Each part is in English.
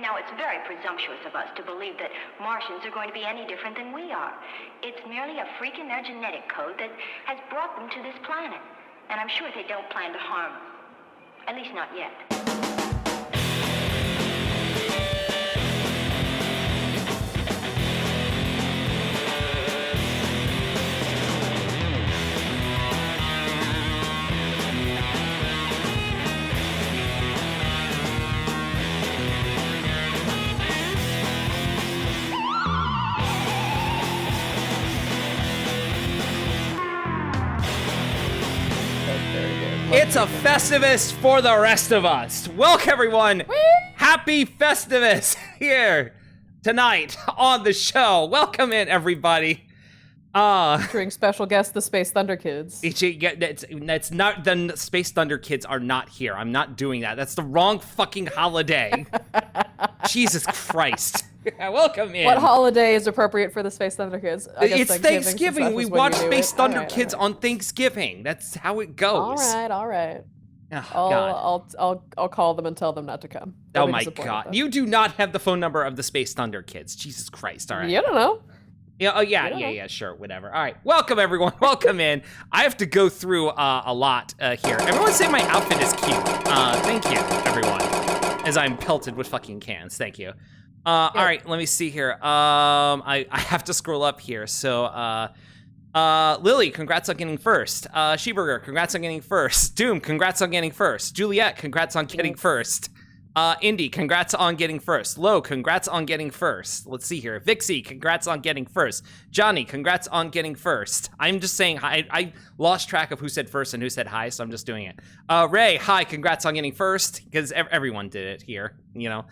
Now, it's very presumptuous of us to believe that Martians are going to be any different than we are. It's merely a freak in their genetic code that has brought them to this planet. And I'm sure they don't plan to harm us. At least not yet. It's a Festivus for the rest of us. Welcome, everyone. Happy Festivus here tonight on the show. Welcome in, everybody. Featuring special guest, the Space Thunder Kids. That's not, the Space Thunder Kids are not here. I'm not doing that. That's the wrong fucking holiday. Jesus Christ. Welcome in. What holiday is appropriate for the Space Thunder Kids? I guess it's Thanksgiving. We watch Space Thunder Kids on Thanksgiving. That's how it goes. All right. Oh, I'll call them and tell them not to come. Oh my God. You do not have the phone number of the Space Thunder Kids. Jesus Christ. All right. You don't know. Yeah. Oh yeah. Sure. Whatever. All right. Welcome, everyone. Welcome in. I have to go through a lot here. Everyone say my outfit is cute. Thank you, everyone. As I'm pelted with fucking cans. Thank you. All right, let me see here. I have to scroll up here. So, Lily, congrats on getting first. Sheburger, congrats on getting first. Doom, congrats on getting first. Juliet, congrats on getting first. Indy, congrats on getting first. Lo, congrats on getting first. Let's see here. Vixie, congrats on getting first. Johnny, congrats on getting first. I'm just saying hi. I lost track of who said first and who said hi, so I'm just doing it. Ray, hi, congrats on getting first, because everyone did it here, you know.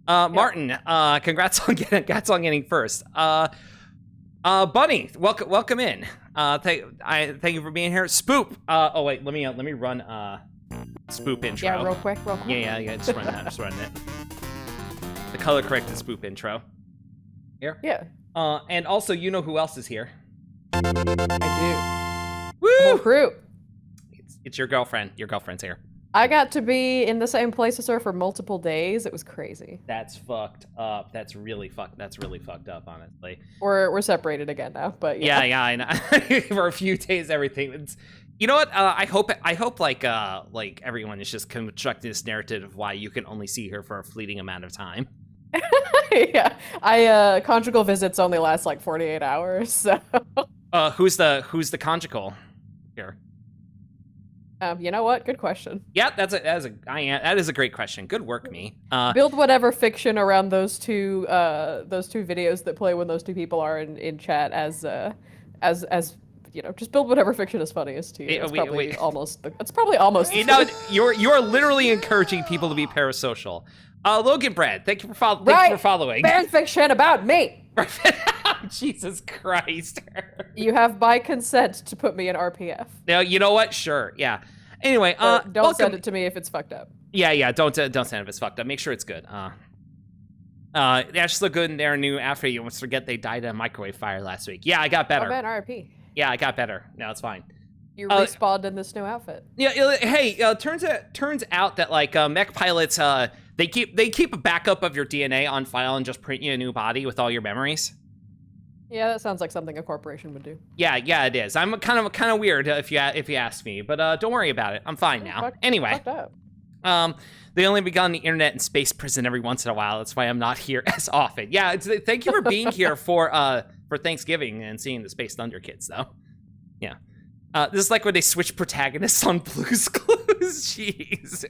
Martin, congrats on getting first. Bunny, welcome in. Thank you for being here. Spoop. Oh wait, let me run Spoop intro. Yeah, real quick. Yeah. Just run that. Just run it. The color corrected Spoop intro. Here. Yeah. And also, you know who else is here? I do. Woo! The whole crew. It's your girlfriend. Your girlfriend's here. I got to be in the same place as her for multiple days. It was crazy. That's fucked up. That's really fucked up, honestly. We're separated again now, but yeah. Yeah, I know. For a few days, everything. It's, you know what? I hope like everyone is just constructing this narrative of why you can only see her for a fleeting amount of time. Yeah, conjugal visits only last like 48 hours. So. Who's the conjugal here? You know what? Good question. Yeah, that is a great question. Good work, me. Build whatever fiction around those two videos that play when those two people are in chat as you know, just build whatever fiction is funniest to you. It's probably almost. You know, you're literally encouraging people to be parasocial. Logan Brad, thank you for following. Fan fiction about me. Jesus Christ. You have my consent to put me in RPF. Now, you know what? Sure, yeah. Anyway, don't send it to me if it's fucked up. Yeah, don't send it if it's fucked up. Make sure it's good. That's so good in their new after you almost forget they died in a microwave fire last week. Yeah, I got better. Oh man, RIP. Yeah, I got better. No, it's fine. You respawned in this new outfit. Yeah, hey, turns out that like mech pilots, they keep a backup of your DNA on file and just print you a new body with all your memories. Yeah, that sounds like something a corporation would do. Yeah, it is. I'm kind of weird if you ask me, but don't worry about it. I'm fine now. Anyway, They only be on the internet and space prison every once in a while. That's why I'm not here as often. Yeah, thank you for being here for Thanksgiving and seeing the Space Thunder kids, though. Yeah. This is like when they switch protagonists on Blue's Clues. Jeez.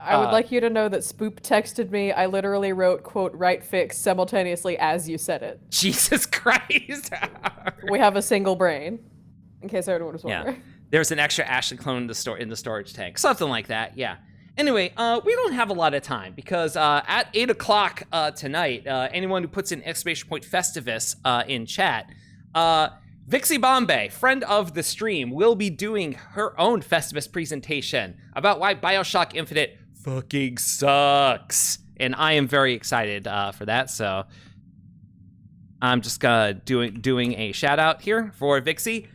I would like you to know that Spoop texted me. I literally wrote, quote, right fix simultaneously as you said it. Jesus Christ. We have a single brain, in case everyone was wondering. Yeah. There's an extra Ashley clone in the storage tank. Something like that, yeah. Anyway, we don't have a lot of time because at 8 o'clock tonight, anyone who puts in !Festivus in chat, Vixie Bombay, friend of the stream, will be doing her own Festivus presentation about why BioShock Infinite fucking sucks. And I am very excited for that, so I'm just doing a shout out here for Vixie.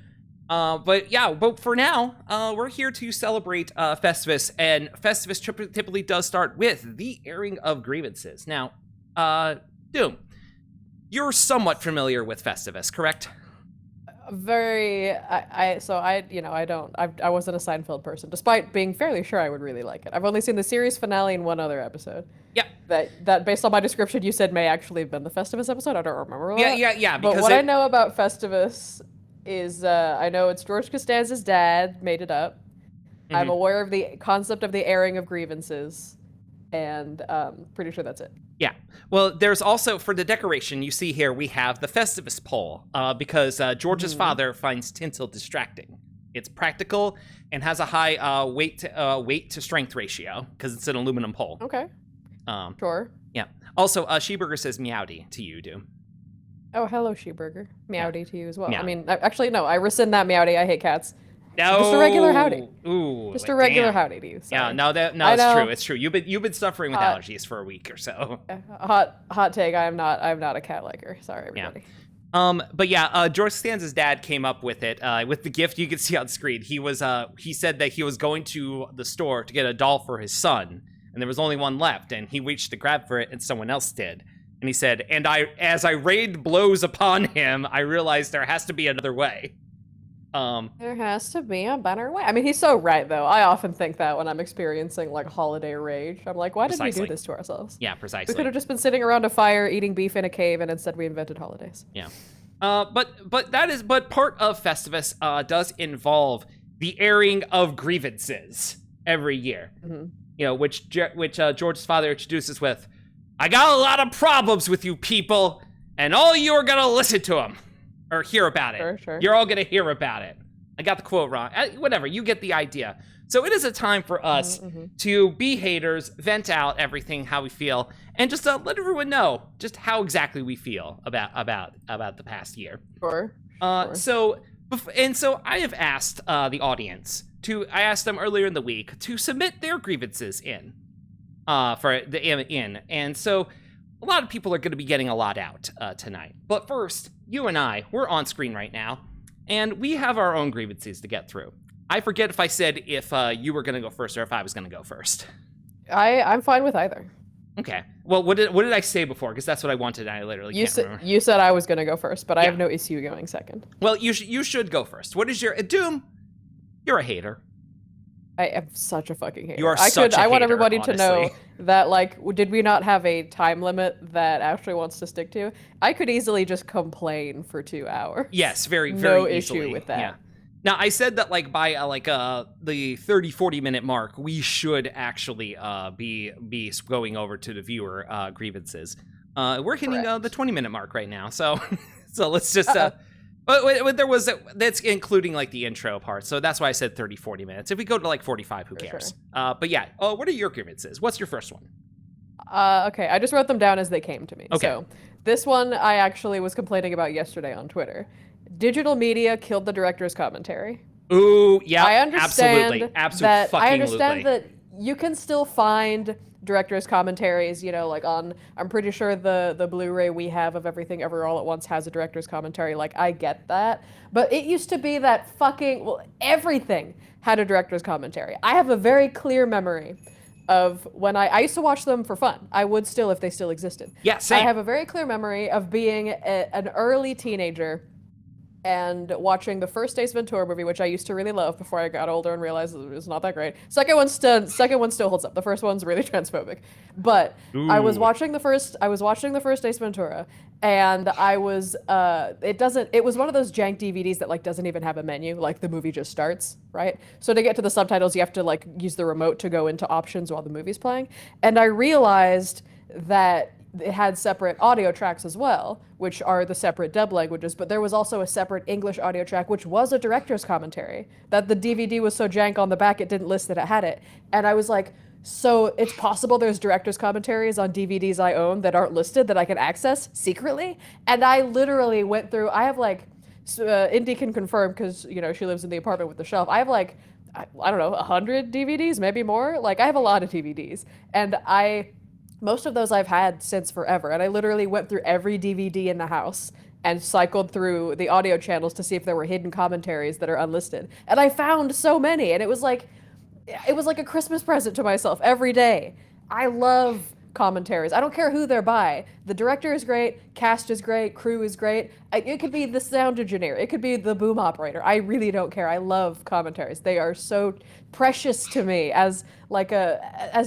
But for now, we're here to celebrate Festivus, and Festivus typically does start with the airing of grievances. Now, Doom, you're somewhat familiar with Festivus, correct? I wasn't a Seinfeld person, despite being fairly sure I would really like it. I've only seen the series finale and one other episode. Yeah. That based on my description, you said may actually have been the Festivus episode. I don't remember that. Yeah. But what I know about Festivus is I know it's George Costanza's dad made it up. Mm-hmm. I'm aware of the concept of the airing of grievances, and pretty sure that's it. Yeah. Well, there's also, for the decoration, you see here, we have the Festivus pole, because George's father finds tinsel distracting. It's practical and has a high weight to strength ratio, because it's an aluminum pole. Okay. Sure. Yeah. Also, Sheburger says meowdy to you, Doom. Oh, hello, Sheburger. Meowdy to you as well. Yeah. I mean, actually, no, I rescind that meowdy. I hate cats. No. Just a regular howdy. Ooh. Just a regular howdy to you. Sorry. Yeah, it's true. It's true. You've been suffering with allergies for a week or so. Hot take. I'm not a cat liker. Sorry, everybody. Yeah. But yeah, George Costanza's dad came up with it, with the gift you can see on screen. He said that he was going to the store to get a doll for his son, and there was only one left, and he reached to grab for it, and someone else did. And he said, as I rained blows upon him, I realized there has to be another way. There has to be a better way. I mean, he's so right, though. I often think that when I'm experiencing, like, holiday rage. I'm like, why did we do this to ourselves? Yeah, precisely. We could have just been sitting around a fire, eating beef in a cave, and instead we invented holidays. Yeah. But part of Festivus does involve the airing of grievances every year. Mm-hmm. You know, which George's father introduces with, I got a lot of problems with you people, and all you are gonna listen to them. Or hear about it. Sure. You're all gonna hear about it. I got the quote wrong. Whatever, you get the idea. So it is a time for us to be haters, vent out everything, how we feel, and just let everyone know just how exactly we feel about the past year. Sure. So I have asked the audience I asked them earlier in the week to submit their grievances in, and so a lot of people are going to be getting a lot out tonight. But first, you and we're on screen right now, and we have our own grievances to get through. I forget if I said if you were going to go first or if I was going to go first. I'm fine with either. Okay. Well, what did I say before? Because that's what I wanted, and I literally can't remember. You said I was going to go first, but I have no issue going second. Well, you should go first. What is your... Doom, you're a hater. I am such a fucking hater. You are such a hater, I want everybody honestly. to know that, like, did we not have a time limit that Ashley wants to stick to? I could easily just complain for 2 hours. Yes, very, very no easily. issue with that. Yeah. Now, I said that, like, by, the 30, 40-minute mark, we should actually be going over to the viewer grievances. We're hitting the 20-minute mark right now, so let's just... But that's including, like, the intro part, so that's why I said 30, 40 minutes. If we go to, like, 45, who cares? Sure. But yeah, what are your grievances? What's your first one? Okay, I just wrote them down as they came to me. Okay. So, this one I actually was complaining about yesterday on Twitter. Digital media killed the director's commentary. Ooh, yeah, I understand absolutely. that you can still find director's commentaries, like I'm pretty sure the Blu-ray we have of Everything Ever All at Once has a director's commentary. Like, I get that. But it used to be that everything had a director's commentary. I have a very clear memory of when I used to watch them for fun. I would still if they still existed. Yeah, same. I have a very clear memory of being an early teenager and watching the first Ace Ventura movie, which I used to really love before I got older and realized it was not that great. Second one still holds up. The first one's really transphobic. But I was watching the first Ace Ventura, and it was one of those jank DVDs that like doesn't even have a menu, like the movie just starts, right? So to get to the subtitles, you have to like use the remote to go into options while the movie's playing. And I realized that it had separate audio tracks as well, which are the separate dub languages, but there was also a separate English audio track, which was a director's commentary. That the DVD was so jank on the back, it didn't list that it had it. And I was like, so it's possible there's director's commentaries on DVDs I own that aren't listed that I can access secretly? And I literally went through, I have like, Indy can confirm because, you know, she lives in the apartment with the shelf. I have like, I don't know, 100 DVDs, maybe more? Like, I have a lot of DVDs. And most of those I've had since forever, and I literally went through every DVD in the house and cycled through the audio channels to see if there were hidden commentaries that are unlisted. And I found so many, and it was like a Christmas present to myself every day. I love commentaries. I don't care who they're by. The director is great, cast is great, crew is great. It could be the sound engineer, it could be the boom operator. I really don't care. I love commentaries. They are so precious to me as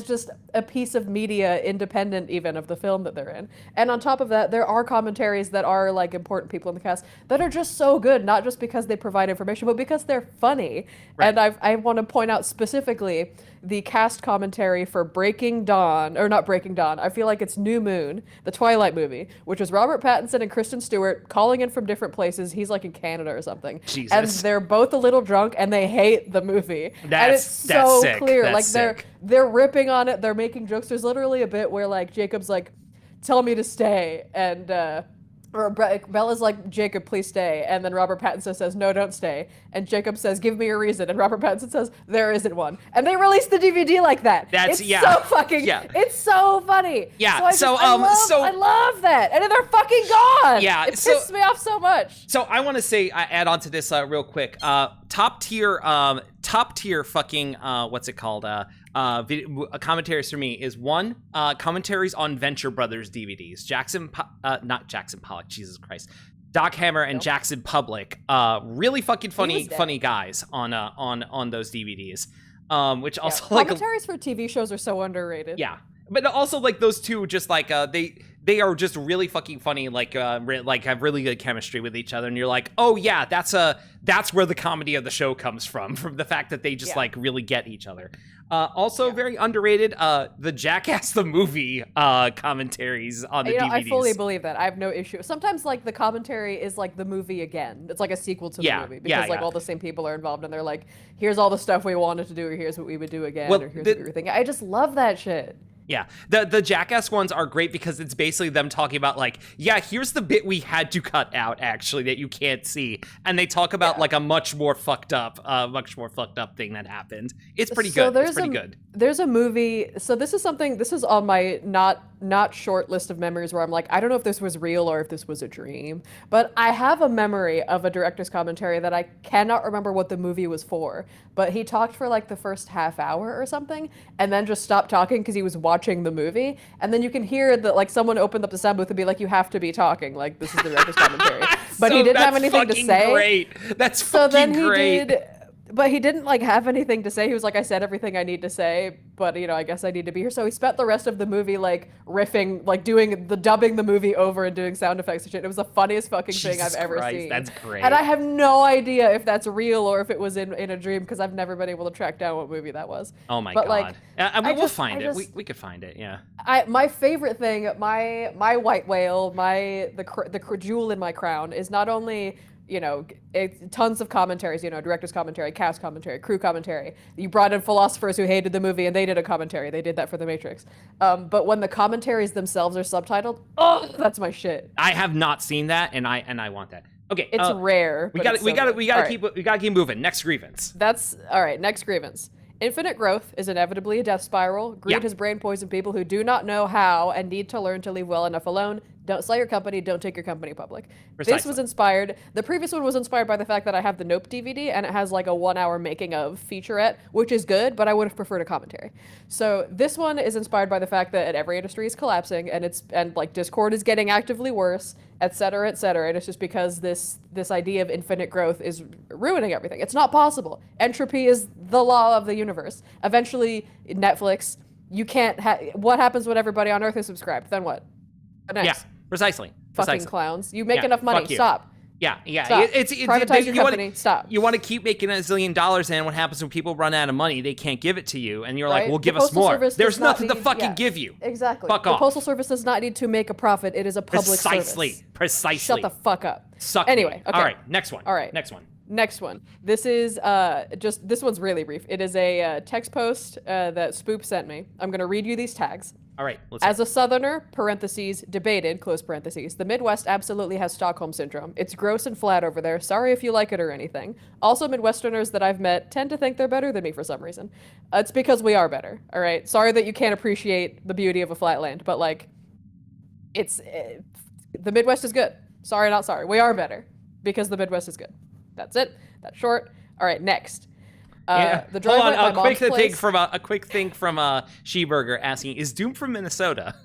just a piece of media, independent even of the film that they're in. And on top of that, there are commentaries that are like important people in the cast that are just so good, not just because they provide information, but because they're funny. Right. And I want to point out specifically the cast commentary for Breaking Dawn, or not Breaking Dawn, I feel like it's New Moon, the Twilight movie, which is Robert Pattinson and Kristen Stewart calling in from different places. He's like in Canada or something. Jesus. And they're both a little drunk and they hate the movie. And it's so sick. clear. That's like sick. They're ripping on it, they're making jokes. There's literally a bit where like Jacob's like, tell me to stay, and or Bella's like, Jacob, please stay. And then Robert Pattinson says, no, don't stay. And Jacob says, give me a reason. And Robert Pattinson says, there isn't one. And they released the DVD like that. It's so funny. Yeah. I love that. And then they're fucking gone. Yeah. It pisses me off so much. So I want to say, I add on to this real quick. Top tier fucking, what's it called? Commentaries for me is one, commentaries on Venture Brothers DVDs. Not Jackson Pollock, Jesus Christ. Doc Hammer and Jackson Public, really fucking funny guys on those DVDs. Which also like commentaries for TV shows are so underrated. Yeah, but also like those two, just like they are just really fucking funny. Like have really good chemistry with each other, and you're like, oh yeah, that's where the comedy of the show comes from the fact that they just like really get each other. Also very underrated, the Jackass the movie commentaries on the DVDs. I fully believe that. I have no issue. Sometimes like the commentary is like the movie again. It's like a sequel to the movie because all the same people are involved and they're like, here's all the stuff we wanted to do, or here's what we would do again, or here's what we were thinking. I just love that shit. Yeah, the Jackass ones are great because it's basically them talking about like, yeah, here's the bit we had to cut out actually that you can't see, and they talk about like a much more fucked up thing that happened. It's pretty good. It's pretty good. There's a movie. So this is on my not short list of memories where I'm like, I don't know if this was real or if this was a dream, but I have a memory of a director's commentary that I cannot remember what the movie was for, but he talked for like the first half hour or something, and then just stopped talking because he was watching the movie, and then you can hear that like someone opened up the sound booth and be like, you have to be talking, like this is the director's commentary. But he didn't have anything to say. Great. That's fucking great. But he didn't like have anything to say. He was like, I said everything I need to say, but you know, I guess I need to be here. So he spent the rest of the movie like riffing, like dubbing the movie over and doing sound effects and shit. It was the funniest fucking thing I've ever seen. That's great. And I have no idea if that's real or if it was in a dream because I've never been able to track down what movie that was. Oh my god. Like, we'll find it. We could find it. Yeah. My favorite thing, my white whale, the jewel in my crown is not only, you know, tons of commentaries, you know, director's commentary, cast commentary, crew commentary. You brought in philosophers who hated the movie and they did a commentary. They did that for The Matrix. But when the commentaries themselves are subtitled, oh, that's my shit. I have not seen that, and I want that. Okay, it's rare. We got to keep moving. Next grievance. That's all right. Next grievance. Infinite growth is inevitably a death spiral. Greed has brain poisoned people who do not know how and need to learn to leave well enough alone. Don't sell your company. Don't take your company public. Precisely. This was inspired. The previous one was inspired by the fact that I have the Nope DVD and it has like a 1 hour making of featurette, which is good, but I would have preferred a commentary. So this one is inspired by the fact that every industry is collapsing and like Discord is getting actively worse, et cetera, et cetera. And it's just because this idea of infinite growth is ruining everything. It's not possible. Entropy is the law of the universe. Eventually, Netflix, you can't what happens when everybody on Earth is subscribed? Then what? Next. Yeah, precisely. Fucking clowns. You make enough money. Stop. Yeah. Stop. Privatize your company. Stop. You want to keep making $1 zillion, and what happens when people run out of money? They can't give it to you, and you're like, well, give us more. There's nothing to fucking give you. Exactly. Fuck the off. Postal Service does not need to make a profit. It is a public service. Precisely. Shut the fuck up. Anyway, okay. All right, next one. All right. Next one. This is this one's really brief. It is a text post that Spoop sent me. I'm going to read you these tags. All right. As a Southerner, parentheses, debated, close parentheses, the Midwest absolutely has Stockholm Syndrome. It's gross and flat over there. Sorry if you like it or anything. Also, Midwesterners that I've met tend to think they're better than me for some reason. It's because we are better, all right? Sorry that you can't appreciate the beauty of a flat land, but, like, the Midwest is good. Sorry, not sorry. We are better because the Midwest is good. That's it. That's short. All right, next. The Hold on, a quick thing from Sheburger asking, is Doom from Minnesota?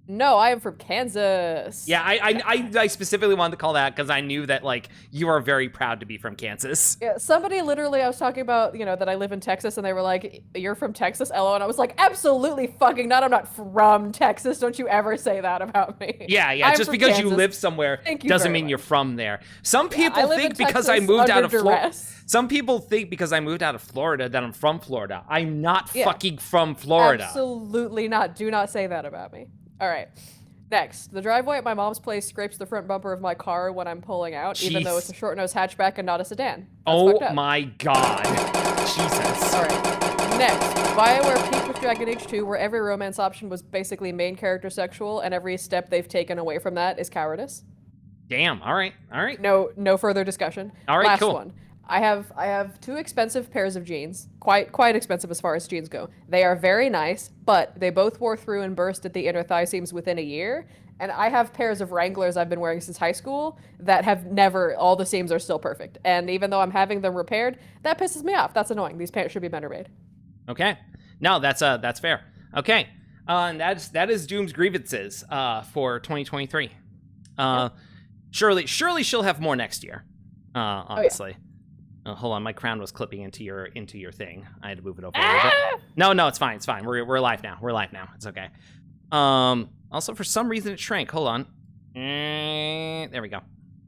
No, I am from Kansas. Yeah, I specifically wanted to call that because I knew that, like, you are very proud to be from Kansas. Yeah, somebody literally, I was talking about, that I live in Texas, and they were like, you're from Texas, LO, and I was like, absolutely fucking not, I'm not from Texas, don't you ever say that about me. Yeah, I'm just because Kansas. you live somewhere doesn't mean you're from there. Some people think because I moved out of Florida. Some people think because I moved out of Florida that I'm from Florida. I'm not fucking from Florida. Absolutely not. Do not say that about me. All right. Next, the driveway at my mom's place scrapes the front bumper of my car when I'm pulling out, even though it's a short-nosed hatchback and not a sedan. That's my God. Jesus. All right. Next, BioWare peaked with Dragon Age 2, where every romance option was basically main character sexual, and every step they've taken away from that is cowardice. Damn. All right. No further discussion. All right, Last cool. one. I have 2 expensive pairs of jeans, quite expensive as far as jeans go. They are very nice, but they both wore through and burst at the inner thigh seams within a year. And I have pairs of Wranglers I've been wearing since high school that have never, all the seams are still perfect. And even though I'm having them repaired, that pisses me off. That's annoying. These pants should be better made. Okay. No, that's fair. Okay. And that is Doom's grievances for 2023. Surely she'll have more next year. Honestly. Hold on, my crown was clipping into your thing. I had to move it over a little bit. No, it's fine. We're live now. It's okay. Also, for some reason, it shrank. Hold on. There we go.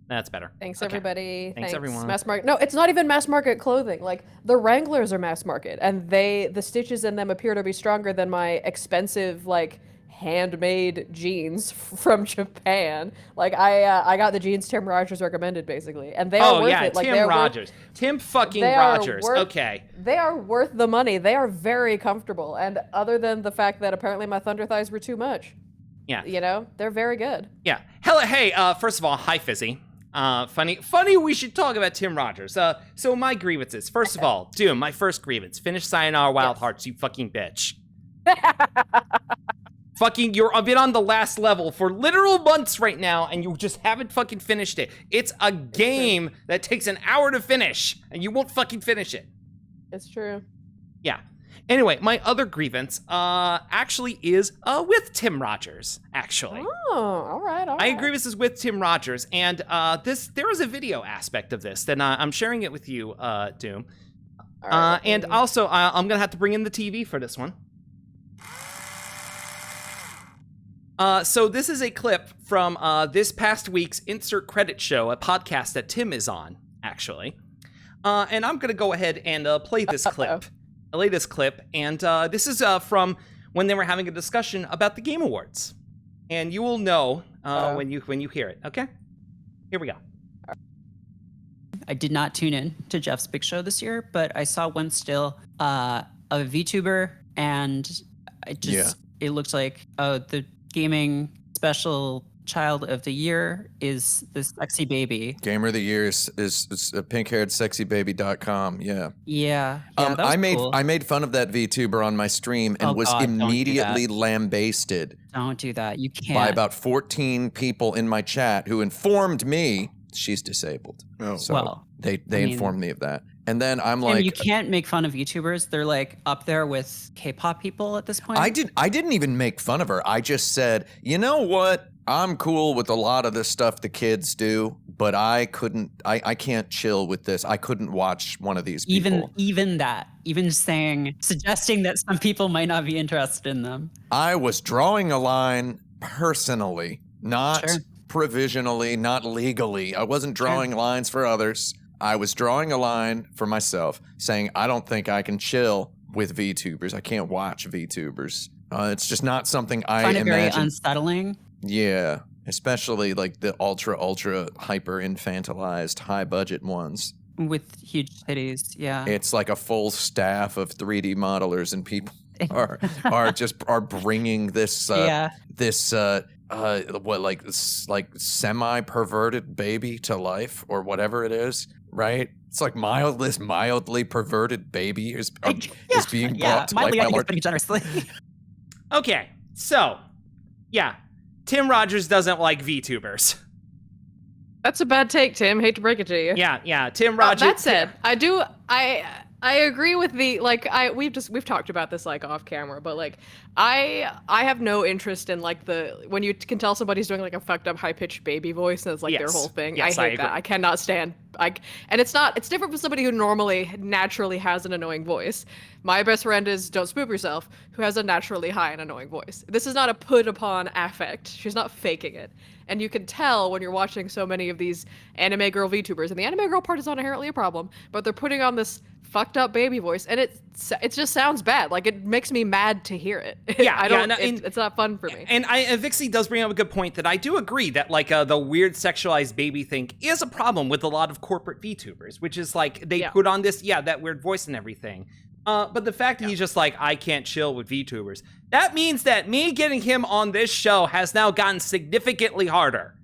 That's better. Thanks, everybody. Thanks, everyone. Mass market. No, it's not even mass market clothing. Like, the Wranglers are mass market, and the stitches in them appear to be stronger than my expensive, like, handmade jeans from Japan. Like, I got the jeans Tim Rogers recommended, basically, and they are worth it. Like, Tim Rogers. Tim fucking Rogers. Okay. They are worth the money. They are very comfortable, and other than the fact that apparently my thunder thighs were too much. Yeah. They're very good. Yeah. Hey, first of all, hi, Fizzy. Funny we should talk about Tim Rogers. So my grievances. First of all, Doom, my first grievance. Finish Sayonara Wild Hearts, you fucking bitch. I've been on the last level for literal months right now, and you just haven't fucking finished it. It's a game that takes an hour to finish, and you won't fucking finish it. It's true. Yeah. Anyway, my other grievance actually is with Tim Rogers, actually. Oh, all right. I agree this is with Tim Rogers, and there is a video aspect of this, that I'm sharing it with you, Doom. Right, and also, I'm going to have to bring in the TV for this one. So this is a clip from this past week's Insert Credit Show, a podcast that Tim is on, actually. And I'm going to go ahead and play this clip. And this is from when they were having a discussion about the Game Awards. And you will know when you hear it, okay? Here we go. I did not tune in to Jeff's Big Show this year, but I saw one still of a VTuber, and it looked like the gaming special child of the year is this sexy baby. Gamer of the year is pink-haired sexybaby.com. Yeah. Yeah. That was cool. I made fun of that VTuber on my stream and was immediately lambasted. Don't do that. You can't. By about 14 people in my chat who informed me she's disabled. Oh. So well, they informed me of that. And then I'm Tim, like, you can't make fun of YouTubers. They're like up there with K-pop people at this point. I didn't even make fun of her. I just said, you know what? I'm cool with a lot of the stuff the kids do, but I can't chill with this. I couldn't watch one of these people. Even suggesting that some people might not be interested in them. I was drawing a line personally, not provisionally, not legally. I wasn't drawing lines for others. I was drawing a line for myself, saying I don't think I can chill with VTubers. I can't watch VTubers. It's just not something I find it imagine. Very unsettling. Yeah, especially like the ultra hyper infantilized high budget ones with huge titties. Yeah, it's like a full staff of 3D modelers and people are bringing this semi perverted baby to life or whatever it is. Right? It's like this mildly perverted baby is being brought to life by Lord. Generously. Okay, so, yeah, Tim Rogers doesn't like VTubers. That's a bad take, Tim. Hate to break it to you. Yeah, Tim Rogers. That said, I agree with the we've talked about this like off camera, but like I have no interest in like when you can tell somebody's doing like a fucked up high pitched baby voice and it's like their whole thing. Yes, I hate that. I cannot stand and it's different from somebody who naturally has an annoying voice. My best friend is Don't Spook Yourself, who has a naturally high and annoying voice. This is not a put upon affect. She's not faking it. And you can tell when you're watching so many of these anime girl VTubers, and the anime girl part is not inherently a problem, but they're putting on this fucked up baby voice, and it just sounds bad. Like, it makes me mad to hear it. It's not fun for me. And Vixie does bring up a good point that I do agree that like the weird sexualized baby thing is a problem with a lot of corporate VTubers, which is like they put on this that weird voice and everything. But the fact that he's just like, I can't chill with VTubers, that means that me getting him on this show has now gotten significantly harder.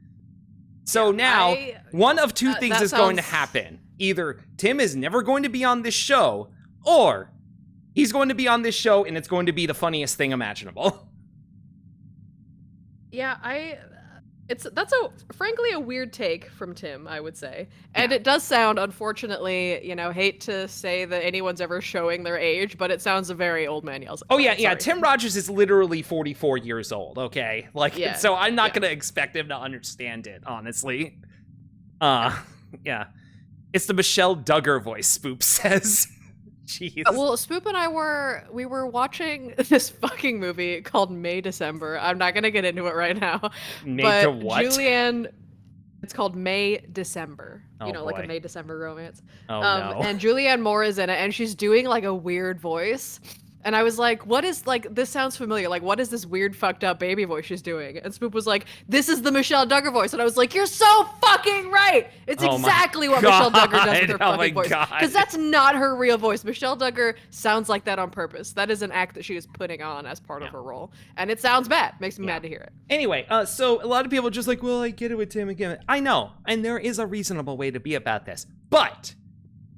So now, one of two things is going to happen. Either Tim is never going to be on this show, or he's going to be on this show and it's going to be the funniest thing imaginable. Yeah, that's frankly a weird take from Tim, I would say. And it does sound, unfortunately, hate to say that anyone's ever showing their age, but it sounds a very old man yells. Oh yeah. Tim Rogers is literally 44 years old, okay? So I'm not going to expect him to understand it, honestly. Yeah. It's the Michelle Duggar voice, Spoop says. Jeez. Well, Spoop and I were watching this fucking movie called May December. I'm not gonna get into it right now. May to what? Julianne, it's called May December. Oh, like boy. a May December romance. Oh no. And Julianne Moore is in it, and she's doing like a weird voice. And I was like, what is, this sounds familiar. Like, what is this weird fucked up baby voice she's doing? And Spoop was like, this is the Michelle Duggar voice. And I was like, you're so fucking right. It's exactly what Michelle Duggar does with her fucking voice. Because that's not her real voice. Michelle Duggar sounds like that on purpose. That is an act that she is putting on as part of her role. And it sounds bad. Makes me mad to hear it. Anyway, so a lot of people are just like, well, I get it with Tim again. I know. And there is a reasonable way to be about this. But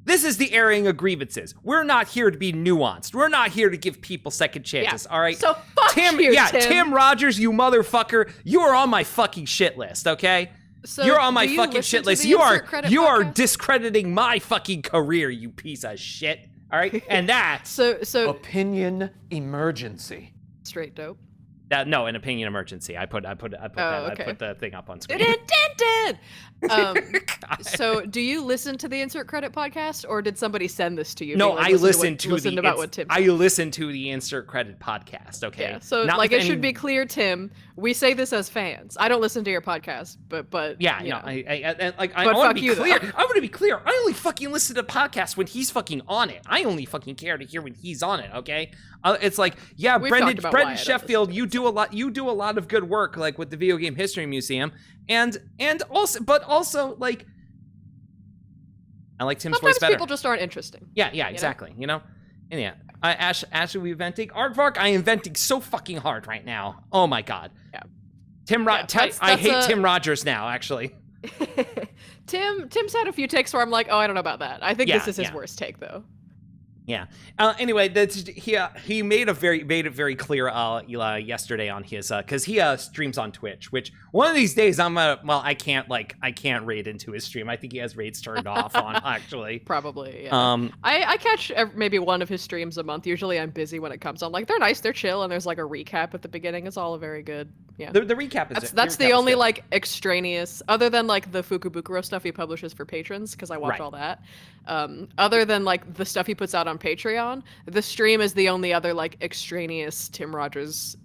this is the airing of grievances. We're not here to be nuanced. We're not here to give people second chances, all right? So fuck Tim. Tim Rogers, you motherfucker, you are on my fucking shit list, okay? So you're on my fucking shit list. You are discrediting my fucking career, you piece of shit, all right? And that's so opinion emergency. Straight dope. No, an opinion emergency. I put the thing up on screen. So, do you listen to the Insert Credit podcast, or did somebody send this to you? No, I listened to what Tim said? I listened to the Insert Credit podcast. Okay. Yeah. So, it should be clear, Tim. We say this as fans. I don't listen to your podcast, but yeah, I want to be clear. I want to be clear. I only fucking listen to podcasts when he's fucking on it. I only fucking care to hear when he's on it. Okay. It's like, yeah, Brendan Sheffield, you do a lot of good work, like with the Video Game History Museum, and also like, I like Tim's voice better. People just aren't interesting. Yeah, exactly. And yeah, Ash, are we venting? Aardvark, I am venting so fucking hard right now. Oh my god. Yeah. I hate Tim Rogers now, actually. Tim's had a few takes where I'm like, oh, I don't know about that. I think this is his worst take, though. Yeah. Anyway, he made it very clear yesterday on his because he streams on Twitch, which one of these days I can't raid into his stream. I think he has raids turned off on actually. Probably. Yeah. I catch maybe one of his streams a month. Usually I'm busy when it comes on. Like they're nice, they're chill, and there's like a recap at the beginning. It's all very good. Yeah. The recap is that's the only like extraneous other than like the Fukubukuro stuff he publishes for patrons because I watch all that. Other than like the stuff he puts out on Patreon, the stream is the only other like extraneous Tim Rogers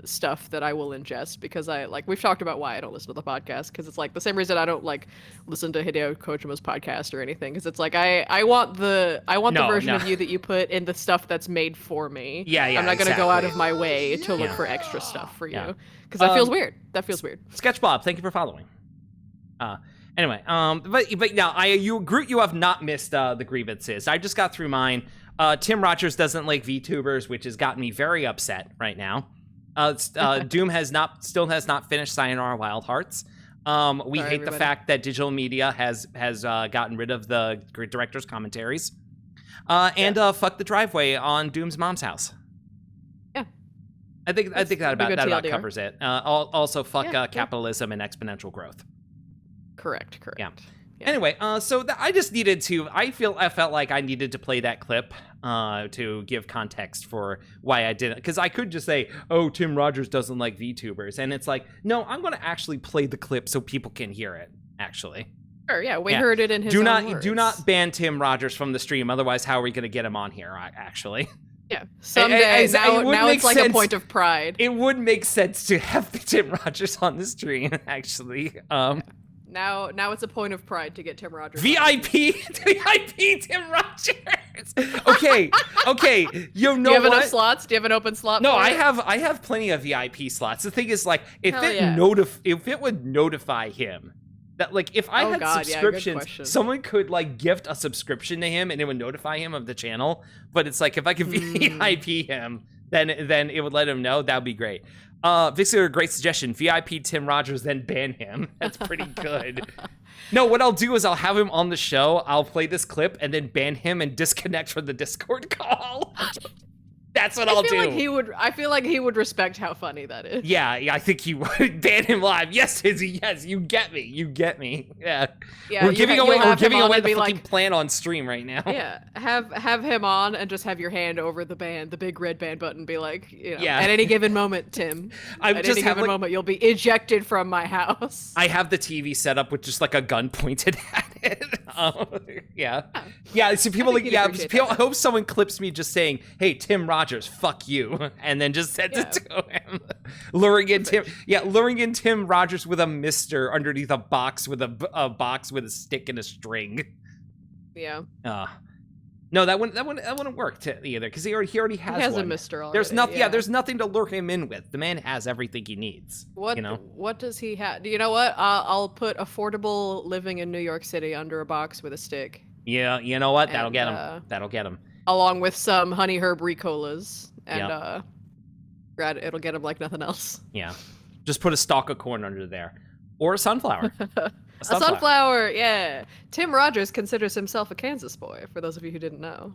stuff that I will ingest because we've talked about why I don't listen to the podcast because it's like the same reason I don't like listen to Hideo Kojima's podcast or anything because it's like I want the version of you that you put in the stuff that's made for me. I'm not gonna go out of my way to look for extra stuff for you because that feels weird. That feels weird. Sketch Bob, thank you for following. Anyway, but now you have not missed the grievances. I just got through mine. Tim Rogers doesn't like VTubers, which has gotten me very upset right now. Doom still has not finished Sayonara Wild Hearts. We hate the fact that digital media has gotten rid of the director's commentaries. And fuck the driveway on Doom's mom's house. Yeah, I think that about covers it. Also fuck capitalism and exponential growth. Correct. Yeah. Anyway, so I just needed to. I felt like I needed to play that clip to give context for why I didn't. Because I could just say, "Oh, Tim Rogers doesn't like VTubers," and it's like, no, I'm going to actually play the clip so people can hear it. Actually. Sure. Yeah, we heard it in his own words. Do not ban Tim Rogers from the stream. Otherwise, how are we going to get him on here? Actually. Yeah. Someday. Now it's like a point of pride. It would make sense to have Tim Rogers on the stream. Actually. Now it's a point of pride to get Tim Rogers. VIP Tim Rogers. Okay. You know what? Do you have enough slots? Do you have an open slot? No, for I it? have plenty of VIP slots. The thing is, like, if it would notify him that, like, if I had subscriptions, someone could like gift a subscription to him and it would notify him of the channel. But it's like if I could VIP him, then it would let him know. That would be great. Victor, great suggestion. VIP Tim Rogers, then ban him. That's pretty good. No, what I'll do is I'll have him on the show. I'll play this clip and then ban him and disconnect from the Discord call. That's what I'll do. I feel like he would respect how funny that is. Yeah, I think he would ban him live. Yes, Izzy, yes, you get me. Yeah. We're giving away the fucking plan on stream right now. Yeah, have him on and just have your hand over the big red ban button, be like, at any given moment, Tim, moment, you'll be ejected from my house. I have the TV set up with just like a gun pointed at it. Yeah. So people I hope someone clips me just saying, "Hey, Tim Rogers, fuck you," and then just sends it to him. luring in Tim Rogers with a mister underneath a box with a stick and a string. Yeah. No, that wouldn't work either because he already has one. A mister already. There's nothing. Yeah, there's nothing to lure him in with. The man has everything he needs. What does he have? You know what? I'll put affordable living in New York City under a box with a stick. Yeah, you know what? That'll get him. That'll get him. Along with some honey herb Ricolas, and it'll get him like nothing else. Yeah, just put a stalk of corn under there, or a sunflower. A sunflower, yeah. Tim Rogers considers himself a Kansas boy. For those of you who didn't know,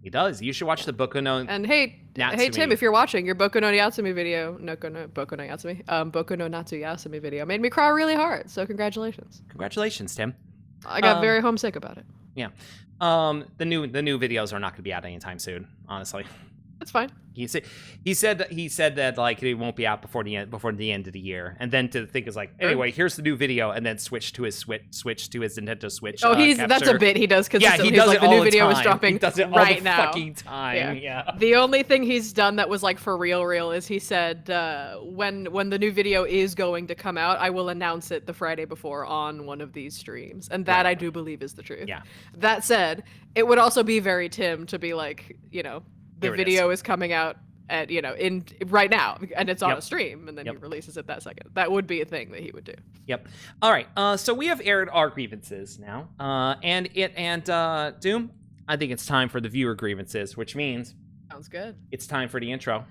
he does. You should watch the Boku no. And hey Tim, if you're watching your Boku no Yatsumi video, Boku no Natsu Yasumi video made me cry really hard. So congratulations. Congratulations, Tim. I got very homesick about it. Yeah. The new videos are not going to be out anytime soon, honestly. That's fine. He said that like it won't be out before the end of the year, and then to think is like, anyway, here's the new video, and then switch to his Nintendo Switch. Oh, that's a bit he does consistently. He does it all the new video is dropping. He does it all the fucking time. Yeah. The only thing he's done that was like for real is he said when the new video is going to come out, I will announce it the Friday before on one of these streams, and that I do believe is the truth. Yeah. That said, it would also be very Tim to be like, the video is coming out at in right now and it's on a stream and then he releases it that second. That would be a thing that he would do. Yep. All right. So we have aired our grievances now. And Doom, I think it's time for the viewer grievances, which means sounds good. It's time for the intro.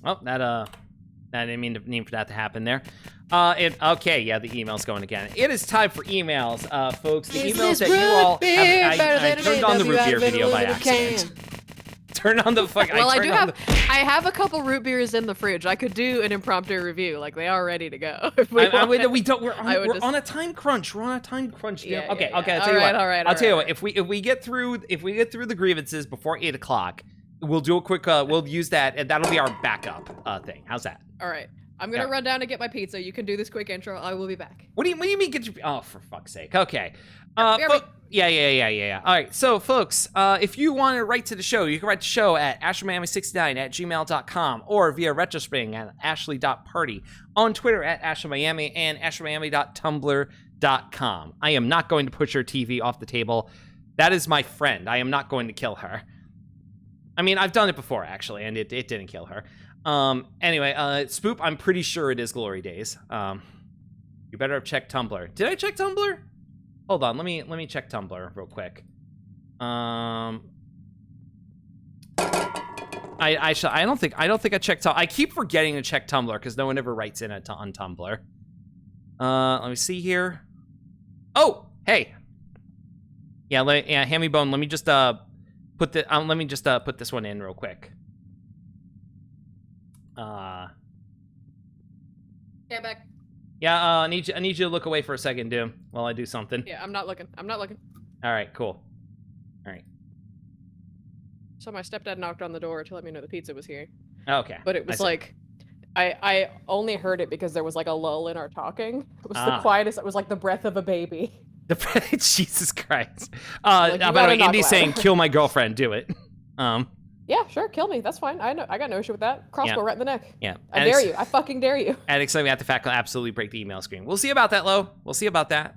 Oh, I didn't mean for that to happen there. Okay, yeah, the email's going again. It is time for emails, folks. The emails that you all have. I turned on the root beer video by accident. Turn on the fuck. Well, I have a couple root beers in the fridge. I could do an impromptu review. Like they are ready to go. We're on a time crunch. We're on a time crunch. Yeah, okay. yeah. I'll tell you what. I'll tell you what. If we get through the grievances before 8 o'clock, we'll do a quick. We'll use that, and that'll be our backup thing. How's that? All right. I'm gonna run down and get my pizza. You can do this quick intro. I will be back. What do you mean get your? Oh, for fuck's sake. Okay. Yeah. All right, so folks, if you want to write to the show, you can write to the show at ashmiami69@gmail.com or via retrospring at ashley.party, on Twitter at ashmiami, and ashmiami.tumblr.com. I am not going to push her TV off the table. That is my friend. I am not going to kill her. I mean, I've done it before, actually, and it didn't kill her. Anyway, Spoop, I'm pretty sure it is Glory Days. You better have checked Tumblr. Did I check Tumblr? Hold on, let me check Tumblr real quick. I don't think I checked. I keep forgetting to check Tumblr because no one ever writes in on Tumblr. Let me see here. Oh, hey. Yeah, Hammy Bone. Let me just put this one in real quick. Yeah, back. Yeah, I need you to look away for a second, Doom, while I do something. Yeah, I'm not looking. All right, cool. All right. So my stepdad knocked on the door to let me know the pizza was here. Okay. But it was like, I only heard it because there was like a lull in our talking. It was the quietest. It was like the breath of a baby. Jesus Christ. Like, by the way, Indy's saying, "Kill my girlfriend, do it." Yeah, sure, kill me. That's fine. I got no issue with that. Crossbow right in the neck. Yeah. I dare you. I fucking dare you. And excited at the fact I'll absolutely break the email screen. We'll see about that, Lo. We'll see about that.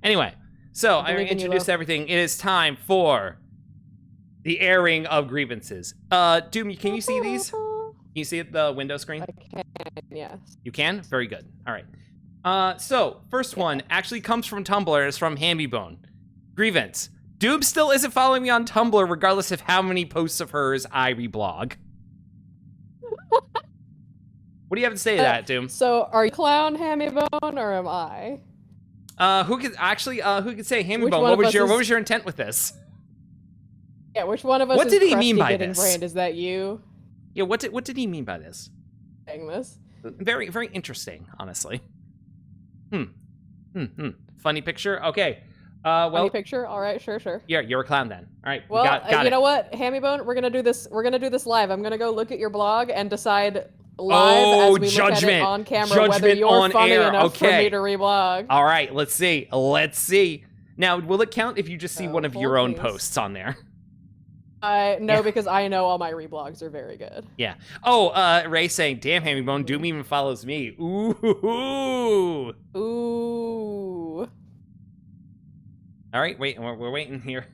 Anyway, so I introduced everything. It is time for the airing of grievances. Doom, can you see these? Can you see the window screen? I can, yes. You can? Very good. All right. So, first one actually comes from Tumblr. It's from Hambybone. Grievance. Doom still isn't following me on Tumblr, regardless of how many posts of hers I reblog. What do you have to say to that, Doom? So, are you clown Hambybone or am I? Who could say Hambybone? What was your intent with this? Yeah, which one of us? What is did he mean by this? Brained? Is that you? Yeah, what did he mean by this? Saying this? Very, very interesting, honestly. Funny picture. Okay. Funny picture. All right, sure. Yeah, you're a clown then. All right. Well, got you know what, Hambybone, we're gonna do this. We're gonna do this live. I'm gonna go look at your blog and decide live as we look at it on camera whether you're funny enough for me to reblog. All right, let's see. Now, will it count if you just see one of your own posts on there? No, because I know all my reblogs are very good. Yeah. Oh, Ray saying, "Damn, Hambybone, Doom even follows me." Ooh. All right, wait, we're waiting here.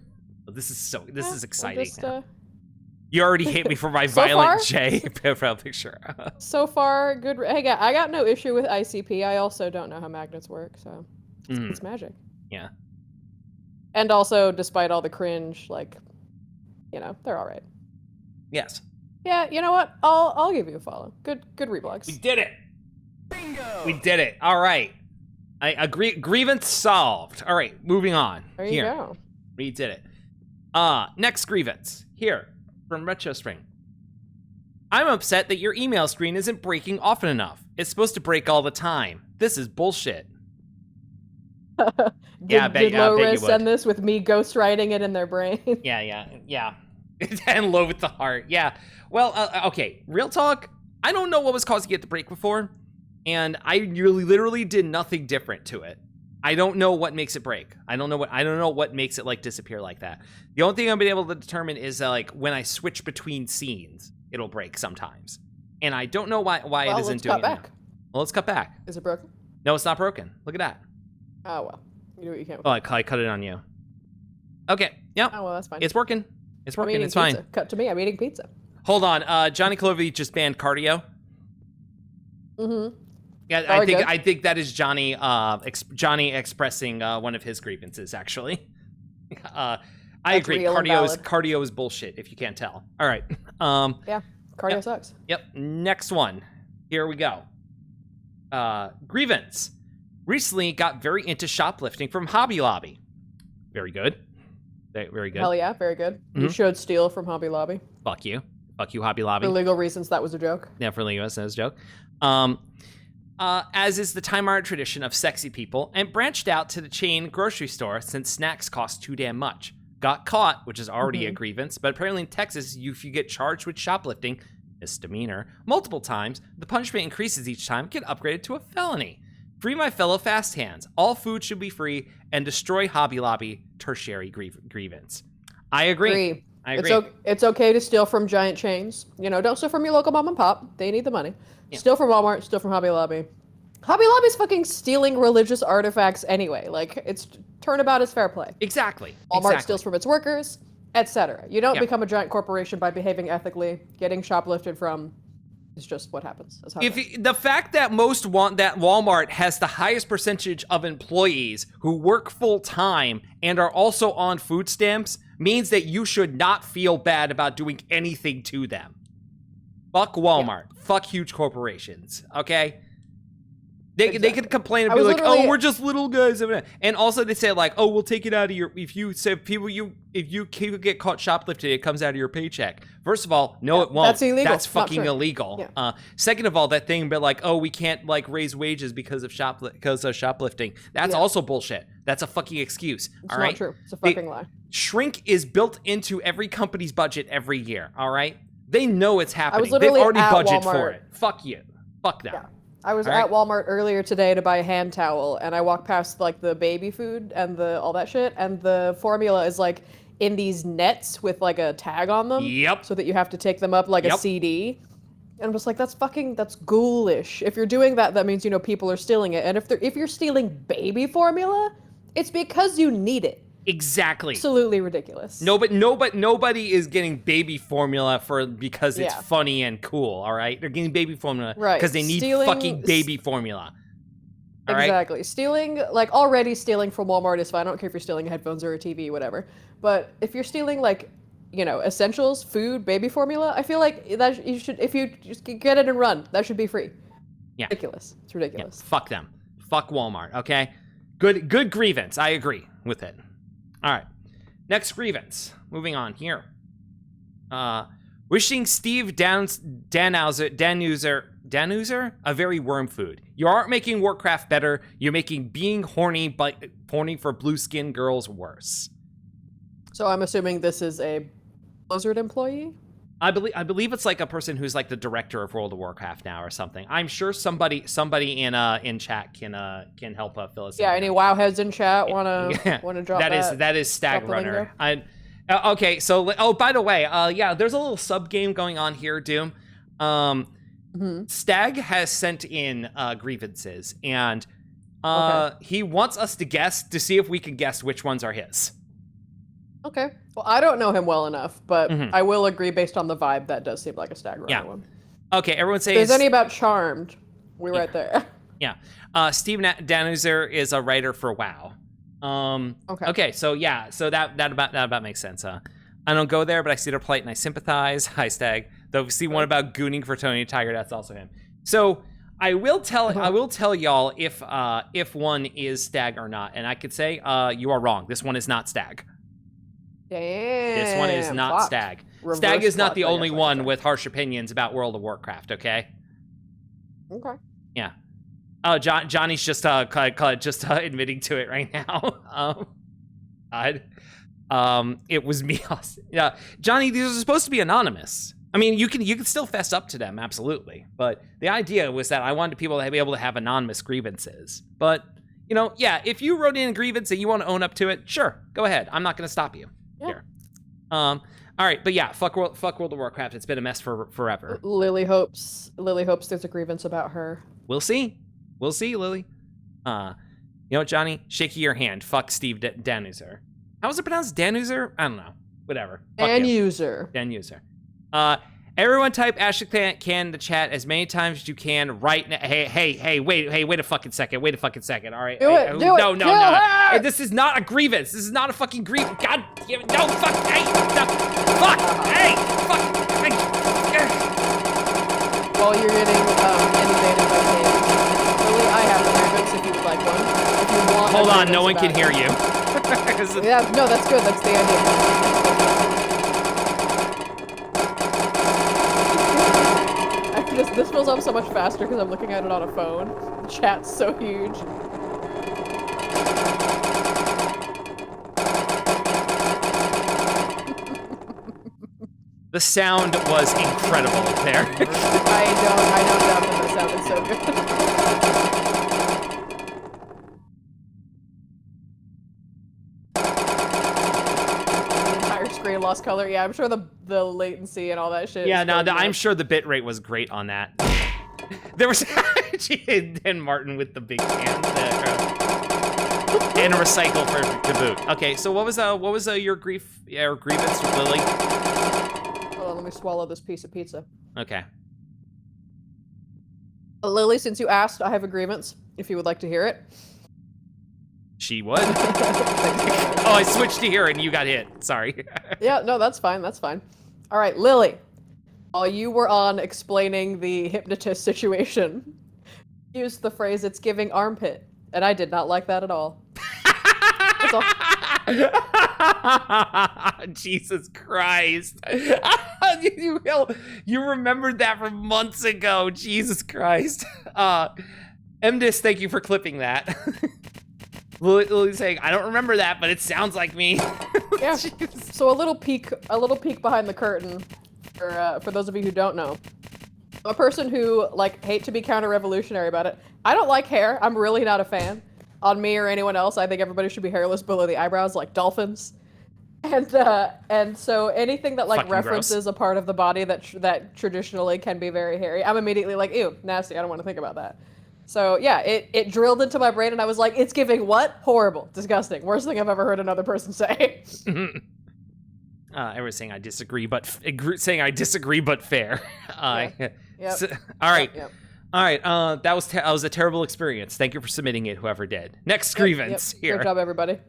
Oh, this is exciting. You already hate me for my violent J profile picture. So far, good. Hey, I got no issue with ICP. I also don't know how magnets work, so it's magic. Yeah. And also, despite all the cringe, like, you know, they're all right. Yes. Yeah, you know what? I'll give you a follow. Good reblogs. We did it. Bingo. We did it. All right. I agree. Grievance solved. All right, moving on. There you go. We did it. Next grievance. Here, from RetroSpring. I'm upset that your email screen isn't breaking often enough. It's supposed to break all the time. This is bullshit. Did low-res send this with me ghostwriting it in their brain? Yeah. And low with the heart. Yeah. Well, okay. Real talk. I don't know what was causing it to break before. And I literally did nothing different to it. I don't know what makes it break. I don't know what makes it like disappear like that. The only thing I've been able to determine is like when I switch between scenes, it'll break sometimes. And I don't know why it isn't doing it now. Well, let's cut back. Is it broken? No, it's not broken. Look at that. Oh well, you do what you can. Oh, I cut it on you. Okay. Yep. Oh well, that's fine. It's working. It's working. It's fine. Cut to me. I'm eating pizza. Hold on. Johnny Clovey just banned cardio. Mm-hmm. Yeah, I think that is Johnny expressing one of his grievances, actually. I agree. Cardio is bullshit, if you can't tell. All right. Yeah. Cardio sucks. Yep. Next one. Here we go. Grievance. Recently got very into shoplifting from Hobby Lobby. Very good. Very good. Hell yeah, very good. You should steal from Hobby Lobby. Fuck you. Fuck you, Hobby Lobby. For legal reasons, that was a joke. Yeah, for legal reasons, that was a joke. As is the time-honored tradition of sexy people, and branched out to the chain grocery store since snacks cost too damn much. Got caught, which is already a grievance, but apparently in Texas, if you get charged with shoplifting, misdemeanor, multiple times, the punishment increases each time, get upgraded to a felony. Free my fellow fast hands. All food should be free, and destroy Hobby Lobby tertiary grievance. I agree. I agree. It's okay to steal from giant chains. You know, don't steal from your local mom and pop. They need the money. Yeah. Steal from Walmart, steal from Hobby Lobby. Hobby Lobby's fucking stealing religious artifacts anyway. Like, it's turnabout is fair play. Exactly. Walmart steals from its workers, etc. You don't become a giant corporation by behaving ethically. Getting shoplifted from is just what happens. That's how the fact that Walmart has the highest percentage of employees who work full time and are also on food stamps means that you should not feel bad about doing anything to them. Fuck Walmart. Yeah. Fuck huge corporations. Okay. They could complain and be like, "Oh, we're just little guys," and also they say like, "Oh, we'll take it out of your." If you get caught shoplifting, it comes out of your paycheck. First of all, no, it won't. That's illegal. That's fucking illegal. Yeah. Second of all, that thing, but like, oh, we can't like raise wages because of shoplifting. That's also bullshit. That's a fucking excuse. It's all right, not true. It's a fucking lie. Shrink is built into every company's budget every year. All right, they know it's happening. They've already budgeted Walmart. for it. Fuck you. Fuck them. Yeah. I was at Walmart earlier today to buy a hand towel, and I walked past like the baby food and all that shit, and the formula is like in these nets with like a tag on them. Yep. So that you have to take them up like a CD. And I'm just like, that's ghoulish. If you're doing that, that means, you know, people are stealing it. And if you're stealing baby formula, it's because you need it. Exactly. Absolutely ridiculous. Nobody is getting baby formula because it's funny and cool, all right? They're getting baby formula because they need fucking baby formula. All exactly. Right? Stealing, like already stealing from Walmart is fine. I don't care if you're stealing headphones or a TV, whatever. But if you're stealing like, you know, essentials, food, baby formula, I feel like that you should, if you just get it and run, that should be free. Yeah. Ridiculous. It's ridiculous. Yeah. Fuck them. Fuck Walmart, okay? Good grievance. I agree with it. All right, next grievance. Moving on here. Wishing Steve Danuser a very worm food. You aren't making Warcraft better. You're making being horny for blue-skinned girls worse. So I'm assuming this is a Blizzard employee? I believe it's like a person who's like the director of World of Warcraft now or something. I'm sure somebody in chat can help fill us in. Yeah, any WoW heads in chat wanna drop that? That is Stag Runner. Okay, so by the way, there's a little sub game going on here, Doom. Stag has sent in grievances, and he wants us to guess to see if we can guess which ones are his. Okay. Well, I don't know him well enough, but I will agree based on the vibe that does seem like a Stag Runner one. Okay, everyone say. If there's any about Charmed, we're right there. Yeah. Steve Danuser is a writer for WoW. Okay, so that about makes sense. I don't go there, but I see their plight and I sympathize. Hi, Stag. Though see one about gooning for Tony Tiger, that's also him. So I will tell y'all if one is Stag or not, and I could say you are wrong. This one is not Stag. Damn. This one is not Stag. Stag is not the only one with harsh opinions about World of Warcraft, okay? Okay. Yeah. Oh, Johnny's just admitting to it right now. It was me. Yeah, Johnny, these are supposed to be anonymous. I mean, you can still fess up to them, absolutely. But the idea was that I wanted people to be able to have anonymous grievances. But, you know, yeah, if you wrote in a grievance and you want to own up to it, sure, go ahead. I'm not going to stop you here. All right, but yeah, fuck World of Warcraft. It's been a mess for forever. Lily hopes there's a grievance about her. We'll see, Lily. You know what, Johnny? Shaky your hand. Fuck Steve Danuser. How was it pronounced? Danuser? I don't know. Whatever. Danuser. Everyone type # can in the chat as many times as you can right now. Hey, wait a fucking second. All right. Do it. No. This is not a grievance. This is not a fucking grievance. God damn it. No, fuck. Hey, no. Fuck. Hey, fuck. Hey. no one can hear you. Yeah, no, that's good. That's the idea. This fills up so much faster because I'm looking at it on a phone. The chat's so huge. The sound was incredible there. I don't doubt that the sound is so good. The entire screen lost color. Yeah, I'm sure the latency and all that shit. Yeah, no, I'm sure the bit rate was great on that. There was and Martin with the big hands and a recycle for Kaboot. Okay, so what was your grievance with Lily? Hold on, let me swallow this piece of pizza. Okay. Lily, since you asked, I have a grievance, if you would like to hear it. She would. Oh, I switched to here and you got hit. Sorry. Yeah, no, that's fine. That's fine. All right, Lily. While you were on explaining the hypnotist situation, you used the phrase, "It's giving armpit," and I did not like that at all. That's all. Jesus Christ. You remembered that from months ago. Jesus Christ. MDis, thank you for clipping that. Lily's saying, I don't remember that, but it sounds like me. Yeah. So a little peek behind the curtain for those of you who don't know. I'm a person who hate to be counter-revolutionary about it. I don't like hair. I'm really not a fan. On me or anyone else, I think everybody should be hairless below the eyebrows, like dolphins. And so anything that Fucking references gross. a part of the body that traditionally can be very hairy, I'm immediately like, ew, nasty. I don't want to think about that. So yeah, it drilled into my brain, and I was like, it's giving what? Horrible, disgusting, worst thing I've ever heard another person say. Everyone's saying I disagree, but fair. Yep. So, all right. Yep. All right, that was a terrible experience. Thank you for submitting it, whoever did. Next grievance here. Great job, everybody.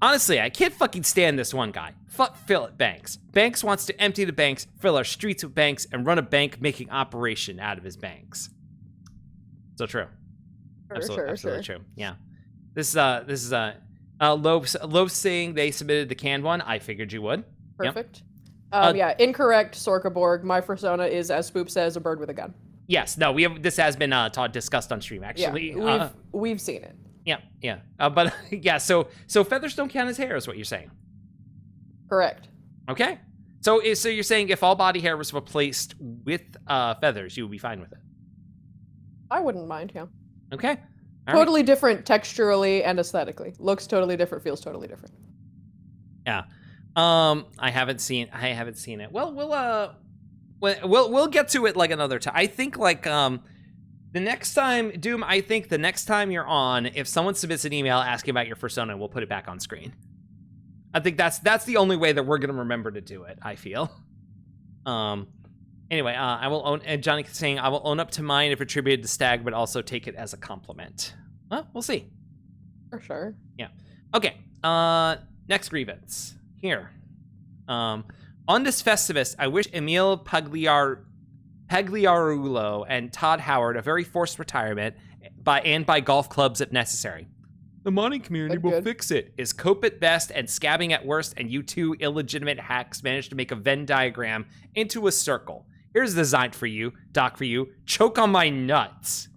Honestly, I can't fucking stand this one guy. Fuck Philip Banks. Banks wants to empty the banks, fill our streets with banks, and run a bank-making operation out of his banks. So true. Absolutely true. Yeah. This is Loeb saying they submitted the canned one. I figured you would. Perfect. Yep. Yeah, incorrect, Sorkaborg. My persona is, as Spoop says, a bird with a gun. Yes, no, this has been discussed on stream, actually. Yeah, we've seen it. Yeah. But yeah, so feathers don't count as hair is what you're saying. Correct. Okay. So you're saying if all body hair was replaced with feathers, you would be fine with it? I wouldn't mind, yeah. Okay. All totally different texturally and aesthetically. Looks totally different, feels totally different. Yeah. I haven't seen it. Well, we'll get to it another time. I think the next time, Doom, I think the next time you're on, if someone submits an email asking about your persona, we'll put it back on screen. I think that's the only way that we're gonna remember to do it, I feel. Anyway, I will own, and Johnny saying, I will own up to mine if attributed to Stag, but also take it as a compliment. Well, we'll see. For sure. Yeah. Okay. Next grievance. Here. On this Festivus, I wish Emil Pagliarulo and Todd Howard a very forced retirement by golf clubs if necessary. The modding community will fix it. Is cope at best and scabbing at worst, and you two illegitimate hacks managed to make a Venn diagram into a circle. Here's the design for you, Doc for you. Choke on my nuts.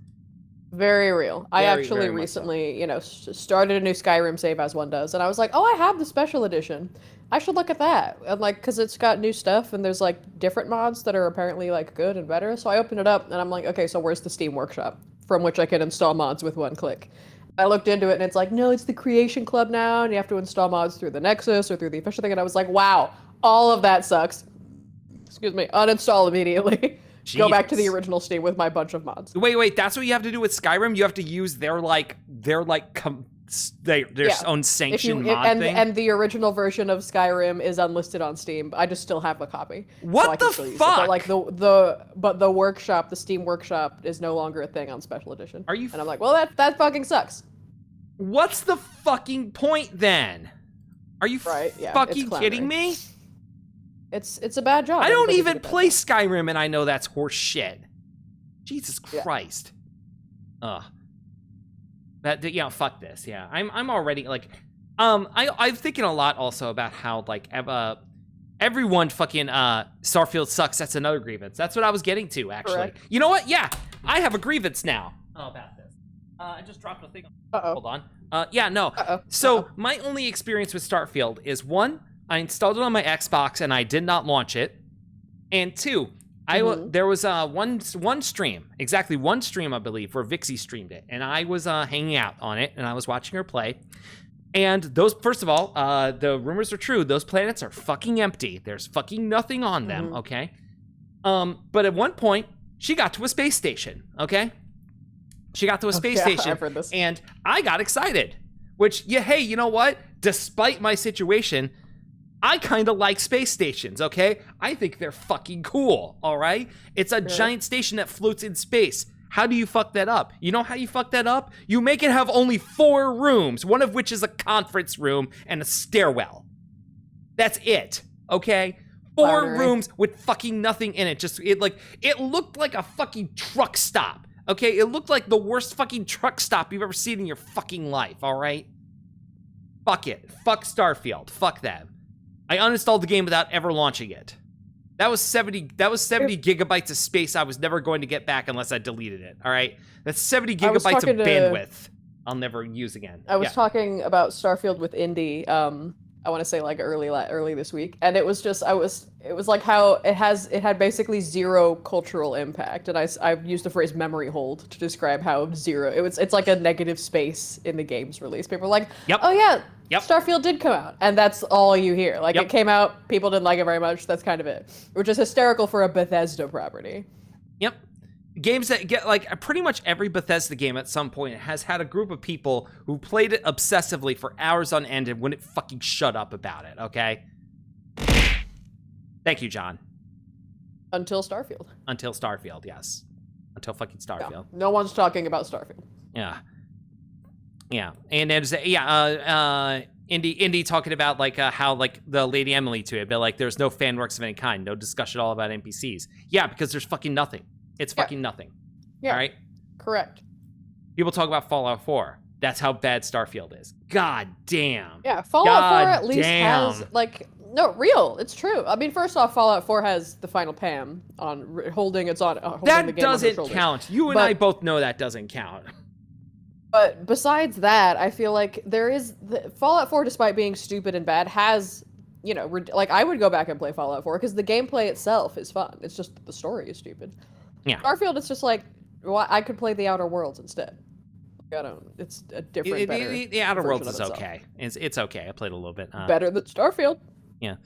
Very real. I actually recently, started a new Skyrim save as one does, and I was like, oh, I have the special edition. I should look at that. And because it's got new stuff, and there's different mods that are apparently good and better. So I opened it up, and I'm like, okay, so where's the Steam Workshop from which I can install mods with one click? I looked into it, and it's no, it's the Creation Club now, and you have to install mods through the Nexus or through the official thing. And I was like, wow, all of that sucks. Excuse me, uninstall immediately. Jesus. Go back to the original Steam with my bunch of mods. Wait, that's what you have to do with Skyrim? You have to use their own sanctioned mod thing? And the original version of Skyrim is unlisted on Steam. I just still have a copy. What the fuck? But the workshop, the Steam Workshop, is no longer a thing on Special Edition. Are you? And I'm like, well, that fucking sucks. What's the fucking point then? Are you fucking kidding me? It's a bad job. I don't even play Skyrim, and I know that's horse shit. Jesus Christ. Ugh. But fuck this. Yeah, I'm already like, I'm thinking a lot also about how like everyone fucking Starfield sucks. That's another grievance. That's what I was getting to actually. Correct. You know what? Yeah, I have a grievance now. Oh, about this. I just dropped a thing. Hold on. Yeah, no. So my only experience with Starfield is one, I installed it on my Xbox and I did not launch it, and two, there was one stream, exactly one stream I believe, where Vixie streamed it, and I was hanging out on it and I was watching her play. And those, first of all, the rumors are true. Those planets are fucking empty. There's fucking nothing on them, okay? But at one point, she got to a space station, okay? She got to a space station, I've heard this. and I got excited. Which, hey, you know what? Despite my situation, I kind of like space stations, okay? I think they're fucking cool, all right? It's a giant station that floats in space. How do you fuck that up? You know how you fuck that up? You make it have only 4 rooms, one of which is a conference room and a stairwell. That's it, okay? 4 rooms with fucking nothing in it. It looked like a fucking truck stop, okay? It looked like the worst fucking truck stop you've ever seen in your fucking life, all right? Fuck it. Fuck Starfield. Fuck them. I uninstalled the game without ever launching it. That was 70 gigabytes of space I was never going to get back unless I deleted it. All right, that's 70 gigabytes of bandwidth I'll never use again. I was talking about Starfield with Indy. I want to say like early this week, and it was like how it had basically zero cultural impact, and I used the phrase memory hold to describe how zero it's like a negative space in the game's release. People were like, oh yeah. Yep. Starfield did come out, and that's all you hear. Like, it came out, people didn't like it very much, that's kind of it. Which is hysterical for a Bethesda property. Yep. Games that get, like, pretty much every Bethesda game at some point has had a group of people who played it obsessively for hours on end and wouldn't fucking shut up about it, okay? Thank you, John. Until Starfield. Until Starfield, yes. Until fucking Starfield. Yeah. No one's talking about Starfield. Yeah. Yeah, and there's Indy talking about like how like the Lady Emily to it, but like there's no fan works of any kind, no discussion at all about NPCs. Yeah, because there's fucking nothing. It's fucking nothing. Yeah. All right. Correct. People talk about Fallout 4. That's how bad Starfield is. God damn. Yeah, Fallout 4 at least has like real. It's true. I mean, first off, Fallout 4 has the final PAM on holding its on. Holding that the game doesn't on count. You and I both know that doesn't count. But besides that, I feel like Fallout 4, despite being stupid and bad, has, like I would go back and play Fallout 4 because the gameplay itself is fun. It's just the story is stupid. Yeah. Starfield, it's just like, well, I could play the Outer Worlds instead. It's a different, better the Outer Worlds is okay. It's okay. I played a little bit. Better than Starfield. Yeah.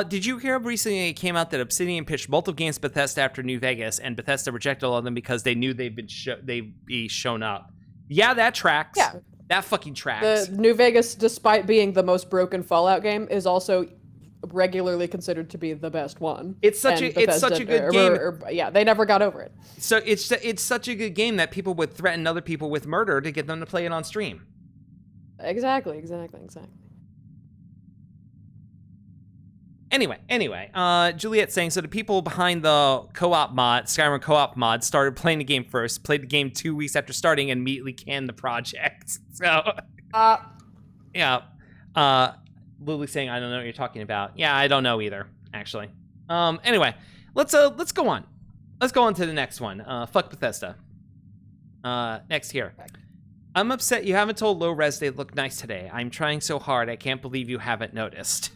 Did you hear recently it came out that Obsidian pitched multiple games to Bethesda after New Vegas, and Bethesda rejected all of them because they knew they'd be shown up? Yeah, that tracks. Yeah. That fucking tracks. The New Vegas, despite being the most broken Fallout game, is also regularly considered to be the best one. It's such a good game. Yeah, they never got over it. So it's such a good game that people would threaten other people with murder to get them to play it on stream. Exactly. Anyway, Juliet saying, so the people behind the Skyrim co-op mod started playing the game first, played the game 2 weeks after starting, and immediately canned the project. So, yeah. Lily saying, I don't know what you're talking about. Yeah, I don't know either, actually. Anyway, let's go on. Let's go on to the next one. Fuck Bethesda. Next here. I'm upset you haven't told Low Res they look nice today. I'm trying so hard, I can't believe you haven't noticed.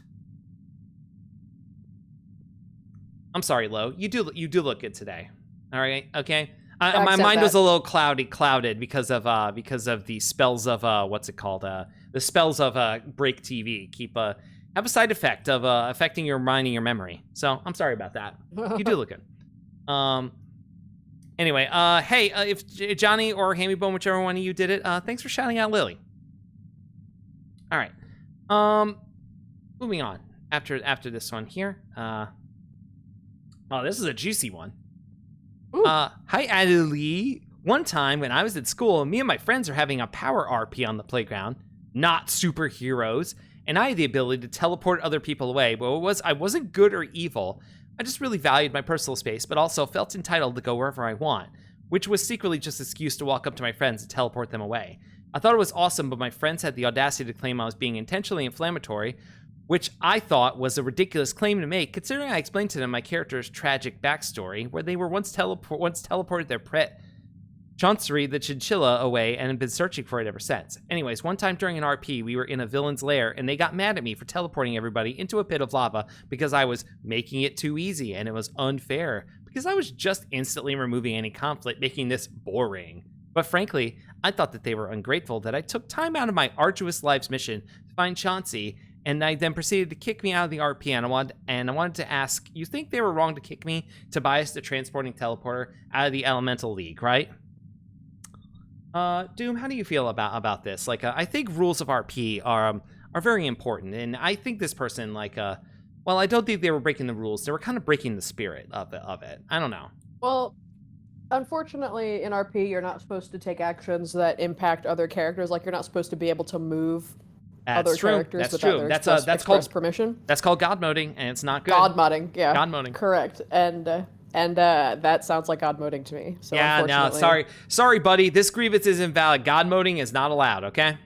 I'm sorry, Lo. You do look good today. All right, okay. My mind was a little clouded because of the spells of what's it called? The spells of Break TV have a side effect of affecting your mind and your memory. So I'm sorry about that. You do look good. Anyway, hey, if Johnny or Hammy Bone, whichever one of you did it, thanks for shouting out Lily. All right. Moving on after this one here. Oh, this is a juicy one. Hi, Adelie. One time when I was at school, me and my friends are having a power RP on the playground, not superheroes, and I had the ability to teleport other people away, but I wasn't good or evil. I just really valued my personal space, but also felt entitled to go wherever I want, which was secretly just an excuse to walk up to my friends and teleport them away. I thought it was awesome, but my friends had the audacity to claim I was being intentionally inflammatory, which I thought was a ridiculous claim to make, considering I explained to them my character's tragic backstory, where they were once teleported their pet, Chancery the chinchilla, away and had been searching for it ever since. Anyways, one time during an RP, we were in a villain's lair, and they got mad at me for teleporting everybody into a pit of lava because I was making it too easy, and it was unfair, because I was just instantly removing any conflict, making this boring. But frankly, I thought that they were ungrateful that I took time out of my arduous life's mission to find Chauncey, and I then proceeded to kick me out of the RP, and I wanted to ask, you think they were wrong to kick me, Tobias the transporting teleporter, out of the Elemental League, right? Doom, how do you feel about this? Like, I think rules of RP are very important, and I think this person, like, well, I don't think they were breaking the rules. They were kind of breaking the spirit of it. I don't know. Well, unfortunately, in RP, you're not supposed to take actions that impact other characters. Like, you're not supposed to be able to move other characters without their express permission. That's called god moding, and it's not good. God modding, yeah. God moding. Correct. And that sounds like god moding to me. So yeah, no, sorry, buddy. This grievance is invalid. God moding is not allowed. Okay.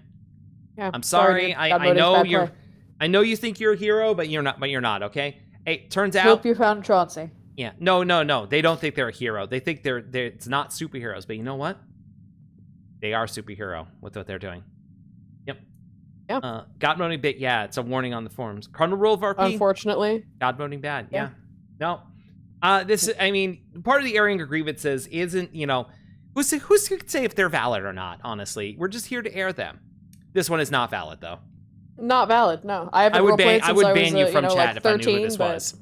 Yeah. I'm sorry. I know you're. I know you think you're a hero, but you're not. But you're not. Okay. Hey, turns out. Hope you found Chauncey. Yeah. No. They don't think they're a hero. They think they're it's not superheroes. But you know what? They are superhero with what they're doing. Yep. Yeah. God moding bit. Yeah, it's a warning on the forums. Cardinal rule of RP. Unfortunately. God moding bad. Yeah. No. This is, I mean, part of the airing of grievances isn't, you know, who's could say if they're valid or not, honestly. We're just here to air them. This one is not valid, though. Not valid, no. I would ban you from chat like if 13, I knew who this was.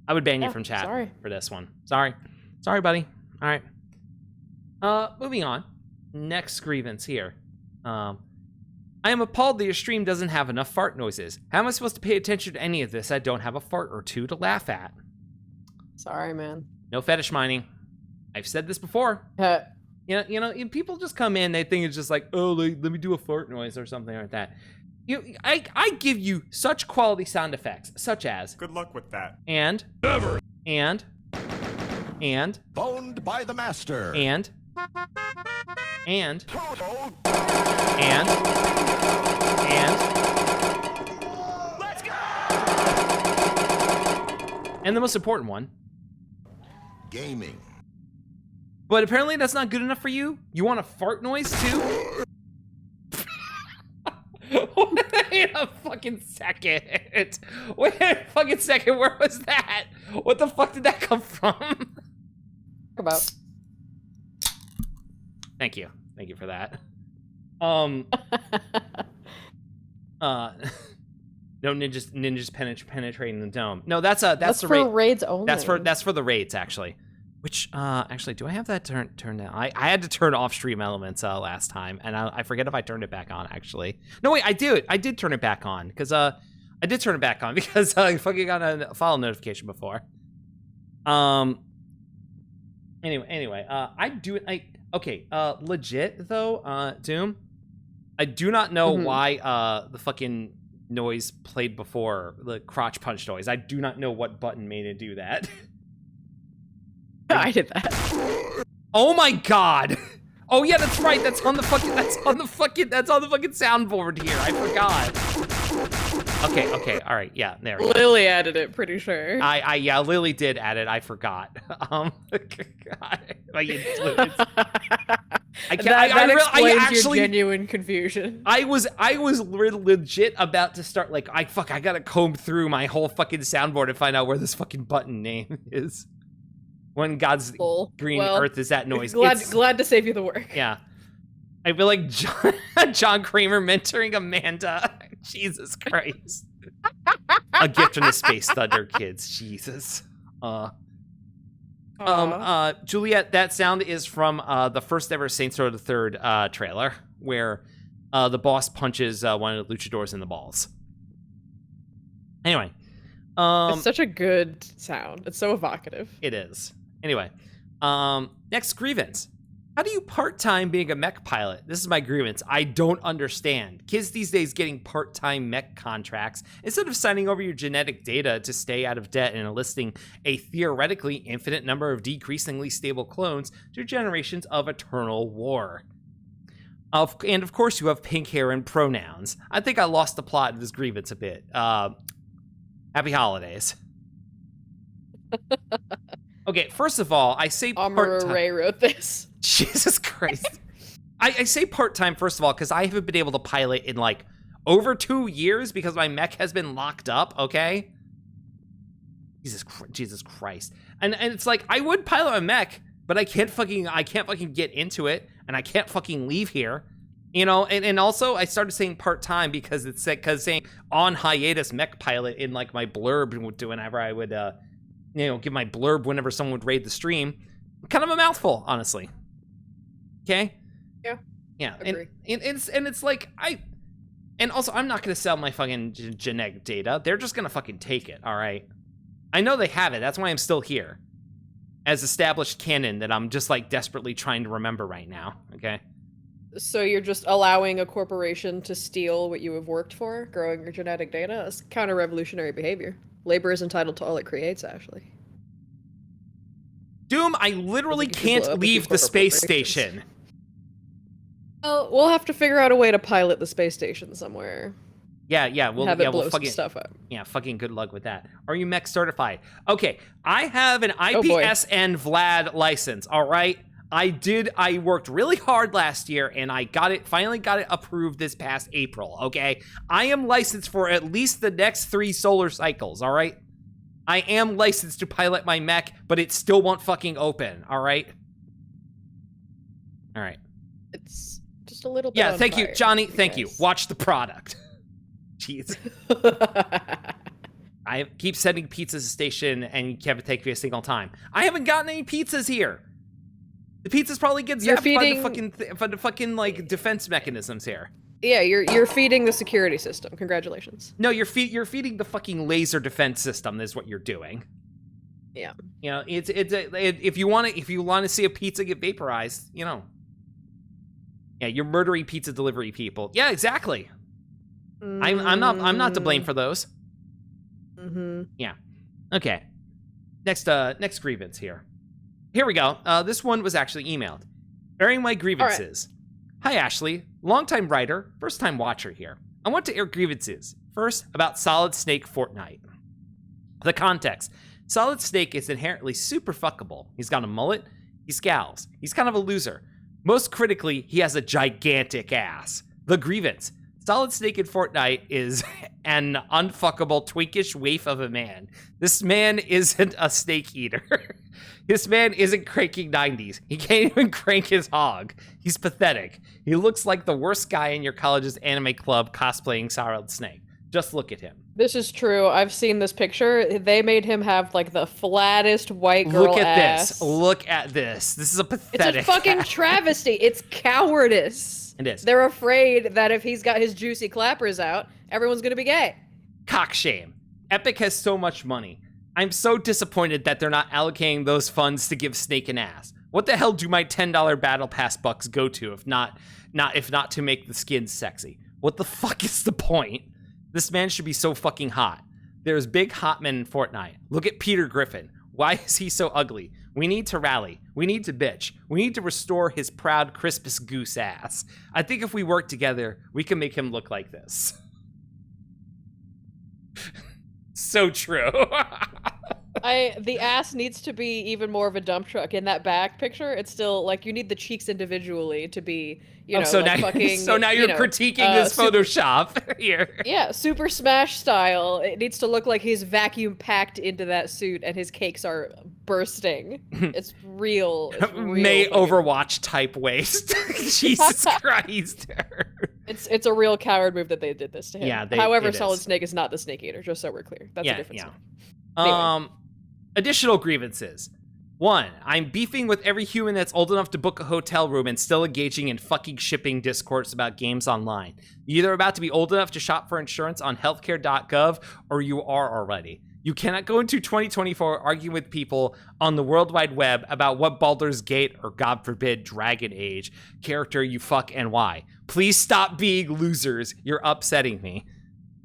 I would ban you from chat sorry. for this one. Sorry, buddy. All right. Moving on. Next grievance here. I am appalled that your stream doesn't have enough fart noises. How am I supposed to pay attention to any of this? I don't have a fart or two to laugh at. Sorry, man. No fetish mining. I've said this before. You know, people just come in, they think it's just like, oh, let me do a fart noise or something like that. I give you such quality sound effects, such as. Good luck with that. And. Never. And. Boned by the master. And. Let's go! And the most important one. Gaming. But apparently that's not good enough for you? You want a fart noise too? Wait a fucking second. Wait a fucking second. Where was that? What the fuck did that come from? About. Thank you. Thank you for that. No ninjas penetrating the dome. No, that's the for raids only. That's for the raids actually. Which actually, do I have that turned down? I had to turn off stream elements last time, and I forget if I turned it back on actually. No wait, I did turn it back on because I fucking got a follow notification before. Anyway, legit though, Doom. I do not know why the fucking noise played before the crotch punch noise. I do not know what button made it do that. I did that. Oh my god. Oh yeah, that's right. That's on the fucking soundboard here. I forgot. Okay. All right. Yeah, there we go. Lily added it, pretty sure. Yeah, Lily did add it. I forgot. God. That explains your genuine confusion. I was legit about to start like I gotta comb through my whole fucking soundboard and find out where this fucking button name is. When God's green earth is that noise. Glad to save you the work. Yeah. I feel like John Kramer mentoring Amanda. Jesus Christ. A gift from the Space Thunder kids. Jesus. Juliet, that sound is from the first ever Saints Row the Third trailer, where the boss punches one of the luchadors in the balls. Anyway. It's such a good sound. It's so evocative. It is. Anyway, next grievance. How do you part-time being a mech pilot? This is my grievance. I don't understand. Kids these days getting part-time mech contracts instead of signing over your genetic data to stay out of debt and enlisting a theoretically infinite number of decreasingly stable clones through generations of eternal war. And of course, you have pink hair and pronouns. I think I lost the plot of this grievance a bit. Happy holidays. Okay, first of all, I say part-time. Ray wrote this. Jesus Christ. I say part-time, first of all, because I haven't been able to pilot in, like, over 2 years because my mech has been locked up, okay? Jesus Christ. And it's like, I would pilot a mech, but I can't fucking get into it, and I can't fucking leave here. You know, and also I started saying part-time because saying on hiatus mech pilot in like my blurb whenever I would give my blurb whenever someone would raid the stream, kind of a mouthful, honestly. Okay? Yeah. Agree. And it's like and also I'm not gonna sell my fucking genetic data. They're just gonna fucking take it, all right? I know they have it, that's why I'm still here. As established canon that I'm just like desperately trying to remember right now, okay? So you're just allowing a corporation to steal what you have worked for, growing your genetic data? That's counter-revolutionary behavior. Labor is entitled to all it creates, Ashley. Doom, I literally can't leave the space station. Well, we'll have to figure out a way to pilot the space station somewhere. We'll fucking stuff up. Yeah, fucking good luck with that. Are you mech certified? Okay, I have an IPSN Vlad license, all right? I worked really hard last year and finally got it approved this past April, okay? I am licensed for at least the next 3 solar cycles, all right? I am licensed to pilot my mech, but it still won't fucking open, all right? All right. It's just a little bit. Yeah, thank you, Johnny. Thank you. Watch the product. Jeez. I keep sending pizzas to the station and you haven't taken me a single time. I haven't gotten any pizzas here. The pizzas probably get zapped by the fucking like defense mechanisms here. Yeah, you're feeding the security system. Congratulations. No, you're feeding the fucking laser defense system. Is what you're doing. Yeah. You know, if you want to see a pizza get vaporized, you know. Yeah, you're murdering pizza delivery people. Yeah, exactly. I'm not to blame for those. Mm-hmm. Yeah. Okay. Next grievance here. Here we go. This one was actually emailed. Airing my grievances. Right. Hi, Ashley. Longtime writer, first-time watcher here. I want to air grievances. First, about Solid Snake Fortnite. The context. Solid Snake is inherently super fuckable. He's got a mullet. He scowls. He's kind of a loser. Most critically, he has a gigantic ass. The grievance. Solid Snake in Fortnite is an unfuckable twinkish waif of a man. This man isn't a snake eater. This man isn't cranking 90s. He can't even crank his hog. He's pathetic. He looks like the worst guy in your college's anime club cosplaying Solid Snake. Just look at him. This is true. I've seen this picture. They made him have like the flattest white girl Look at ass. this. Look at this. This is a pathetic. It's a fucking travesty. It's cowardice. It is. They're afraid that if he's got his juicy clappers out, everyone's gonna be gay. Cock shame. Epic has so much money. I'm so disappointed that they're not allocating those funds to give Snake an ass. What the hell do my $10 battle pass bucks go to if not to make the skins sexy? What the fuck is the point? This man should be so fucking hot. There's big hot men in Fortnite. Look at Peter Griffin. Why is he so ugly? We need to rally. We need to bitch. We need to restore his proud Crispus goose ass. I think if we work together, we can make him look like this. So true. The ass needs to be even more of a dump truck. In that back picture, it's still like you need the cheeks individually to be, you know, so like now, fucking. So now you're critiquing this Photoshop here. Yeah, Super Smash style. It needs to look like he's vacuum packed into that suit and his cakes are bursting. It's real. May Overwatch type waist. Jesus Christ. It's a real coward move that they did this to him. Yeah. However, Solid Snake is not the Snake Eater. Just so we're clear, that's a difference. Anyway. Additional grievances. 1, I'm beefing with every human that's old enough to book a hotel room and still engaging in fucking shipping discourse about games online. You're either about to be old enough to shop for insurance on healthcare.gov or you are already. You cannot go into 2024 arguing with people on the World Wide Web about what Baldur's Gate or, God forbid, Dragon Age character you fuck and why. Please stop being losers. You're upsetting me.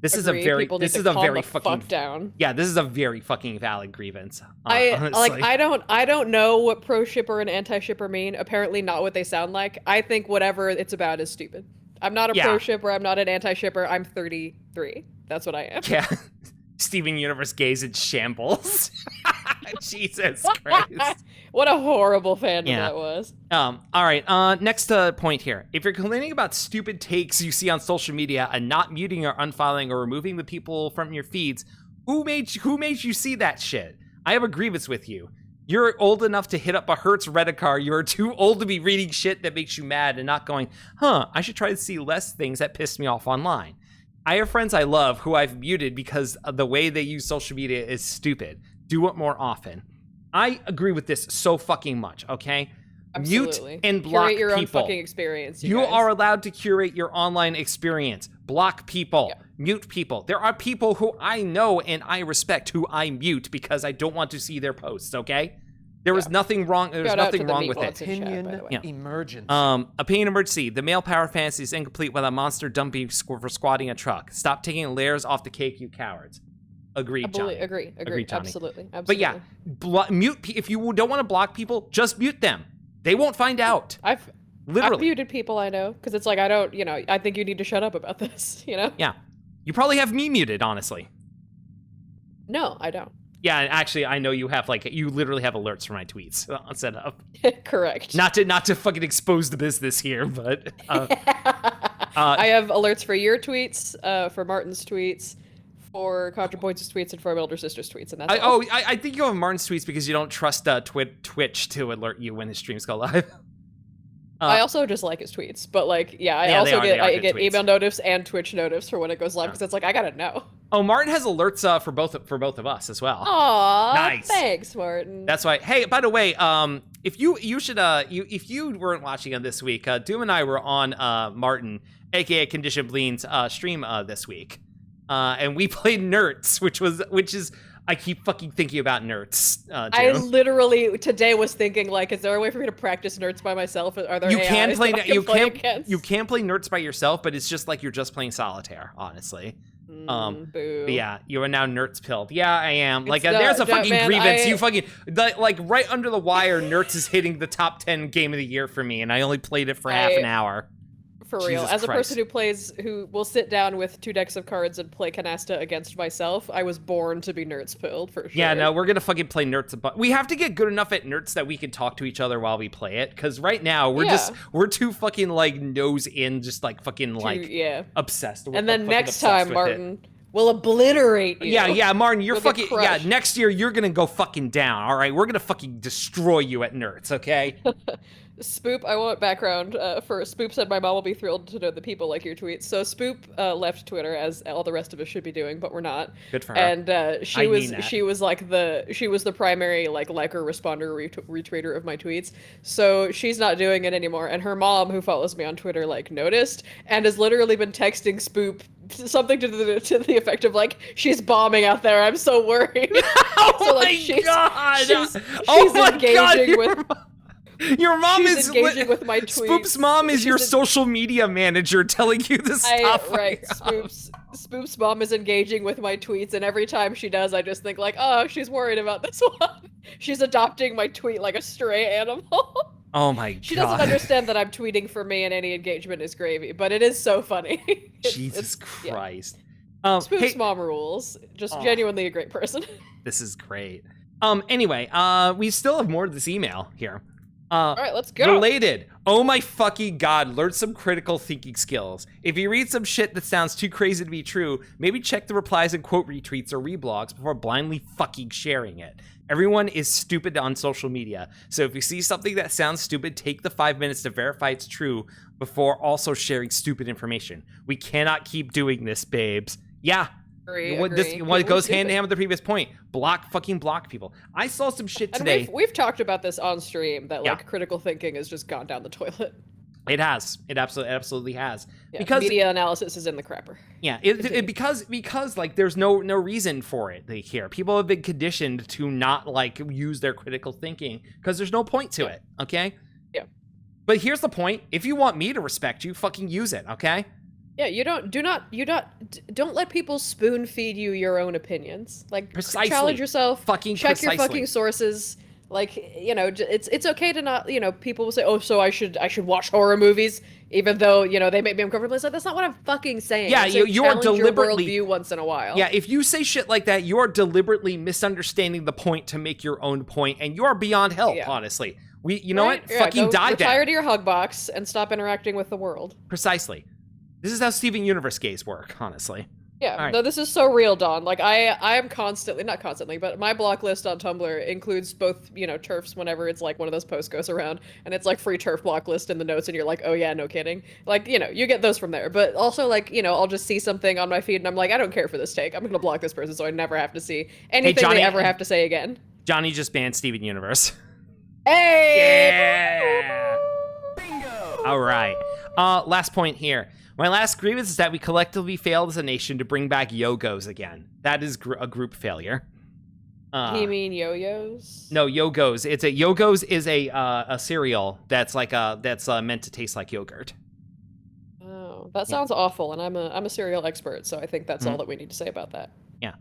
This is Agree. a very People this need is to a calm very the fucking fuck down. Yeah, this is a very fucking valid grievance. I honestly. I don't know what pro shipper and anti shipper mean. Apparently not what they sound like. I think whatever it's about is stupid. I'm not a Yeah. pro shipper, I'm not an anti shipper. I'm 33. That's what I am. Yeah. Steven Universe gays in shambles. Jesus Christ. What a horrible fandom Yeah. that was. All right. Next point here. If you're complaining about stupid takes you see on social media and not muting or unfollowing or removing the people from your feeds, who made you see that shit? I have a grievance with you. You're old enough to hit up a Hertz Redicar. You're too old to be reading shit that makes you mad and not going, I should try to see less things that piss me off online. I have friends I love who I've muted because the way they use social media is stupid. Do it more often. I agree with this so fucking much, okay? Absolutely. Mute and block Curate your own people. fucking experience. You guys. are allowed to curate your online experience. Block people. Yeah. Mute people. There are people who I know and I respect who I mute because I don't want to see their posts, okay? There was nothing wrong. There's Shout out nothing to the wrong with meatballs it. in chat, by Opinion the way. Yeah. emergency. Opinion emergency. The male power fantasy is incomplete without monster dumping for squatting a truck. Stop taking layers off the cake, you cowards. Agreed, Johnny. Agree. Johnny. Absolutely. But yeah, mute. If you don't want to block people, just mute them. They won't find out. I've Literally. muted people I know because it's like I don't, I think you need to shut up about this, Yeah. You probably have me muted, honestly. No, I don't. Yeah, actually, I know you have you literally have alerts for my tweets set up. Correct. Not to fucking expose the business here, but I have alerts for your tweets, for Martin's tweets, for ContraPoints' tweets, and for my older sister's tweets, and that's all. I think you have Martin's tweets because you don't trust Twitch to alert you when his streams go live. I also just like his tweets, but I they also are get good tweets. email notifs and Twitch notifs for when it goes live because it's like I gotta know. Oh, Martin has alerts for both of us as well. Aw, Nice. Thanks, Martin. That's why. Hey, by the way, if you weren't watching on this week, Doom and I were on Martin, aka Condition Bleed's stream this week, and we played Nerds, which is I keep fucking thinking about Nerds. I literally today was thinking is there a way for me to practice Nerds by myself? Are there you AIs can play that I can play against? you can play Nerds by yourself, but it's just like you're just playing solitaire, honestly. Boo. But yeah, you are now Nerds pilled. Yeah, I am. It's There's a fucking man, grievance. You fucking right under the wire. Nerds is hitting the top 10 game of the year for me, and I only played it for half an hour. For real. Jesus As a Christ. person who will sit down with 2 decks of cards and play canasta against myself, I was born to be Nerds pilled for sure. Yeah, no, we're gonna fucking play Nerds. We have to get good enough at Nerds that we can talk to each other while we play it. Because right now we're too fucking nose in, just fucking obsessed. We're and then fucking next obsessed time, with Martin, we'll obliterate you. Yeah, Martin, you're You'll get fucking crushed. next year you're gonna go fucking down. All right, we're gonna fucking destroy you at Nerds. Okay. Spoop, I want background. For Spoop said my mom will be thrilled to know that people like your tweets. So Spoop left Twitter, as all the rest of us should be doing, but we're not. Good for her. And she was the primary liker, responder, retweeter of my tweets. So she's not doing it anymore. And her mom, who follows me on Twitter, noticed and has literally been texting Spoop something to the effect of she's bombing out there. I'm so worried. Oh my god! She's engaging with. Your mom She's is engaging with my tweets. Spoop's mom is your social media manager telling you this stuff. Right. Spoop's mom is engaging with my tweets, and every time she does, I just think oh, she's worried about this one. She's adopting my tweet like a stray animal. Oh my god. She doesn't understand that I'm tweeting for me and any engagement is gravy, but it is so funny. Jesus Christ. Spoop's mom rules. Just genuinely a great person. This is great. Anyway, we still have more to this email here. All right, let's go. Related. Oh my fucking god, learn some critical thinking skills. If you read some shit that sounds too crazy to be true, maybe check the replies and quote retweets or reblogs before blindly fucking sharing it. Everyone is stupid on social media, so if you see something that sounds stupid, take the 5 minutes to verify it's true before also sharing stupid information. We cannot keep doing this, babes. Yeah. It goes hand in hand with the previous point. Block people. I saw some shit today. And we've talked about this on stream that critical thinking has just gone down the toilet. It has. It absolutely has. Yeah, because media analysis is in the crapper. Yeah, because there's no reason for it here. People have been conditioned to not use their critical thinking because there's no point to it. Okay. Yeah. But here's the point: if you want me to respect you, fucking use it. Okay. Yeah, don't let people spoon feed you your own opinions. Like, Precisely. challenge yourself. Fucking check your precisely. fucking sources. Like, it's okay to not, people will say, oh, so I should watch horror movies, even though, they make me uncomfortable. It's like, that's not what I'm fucking saying. Yeah, I'm saying you're challenge deliberately your worldview once in a while. Yeah, if you say shit like that, you are deliberately misunderstanding the point to make your own point, and you are beyond help, honestly. You know what? Yeah, Fucking die retire there. to your hug box and stop interacting with the world. Precisely. This is how Steven Universe gays work, honestly. Yeah, All right. no, this is so real, Don. Like, I am constantly, not constantly, but my block list on Tumblr includes both, TERFs whenever it's like one of those posts goes around, and it's like free TERF block list in the notes, and you're like, oh yeah, no kidding. Like, you get those from there. But also, like, I'll just see something on my feed, and I'm like, I don't care for this take. I'm gonna block this person so I never have to see anything Johnny, they ever have to say again. Johnny just banned Steven Universe. Hey! Yeah! Bingo! All right. Last point here. My last grievance is that we collectively failed as a nation to bring back Yogos again. That is a group failure. You mean yo-yos? No, Yogos. Yogos is a cereal that's like that's meant to taste like yogurt. Oh, that sounds awful, and I'm a cereal expert, so I think that's all that we need to say about that. Yeah.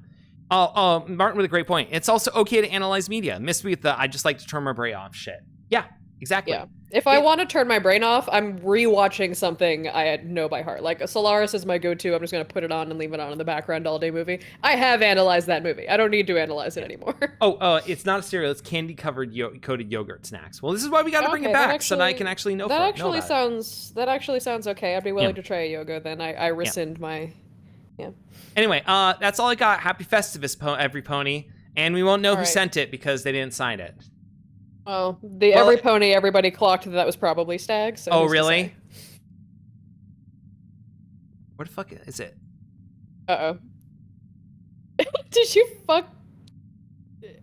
Martin with a great point. It's also okay to analyze media. Missed me with the I just like to turn my brain off shit. Yeah, exactly. Yeah. If I want to turn my brain off, I'm rewatching something I know by heart. Like, Solaris is my go-to. I'm just going to put it on and leave it on in the background all day movie. I have analyzed that movie. I don't need to analyze it anymore. It's not a cereal. It's candy-covered coated yogurt snacks. Well, this is why we got to bring it that back actually- so that I can actually know That know actually about it. that actually sounds okay. I'd be willing to try a yoga then. I rescind my... Yeah. Anyway, that's all I got. Happy Festivus, every pony. And we won't know who right. sent it because they didn't sign it. Oh, every pony, everybody clocked that was probably Stag. So oh, who's to really? say? Where the fuck is it? Uh-oh. Did you fuck...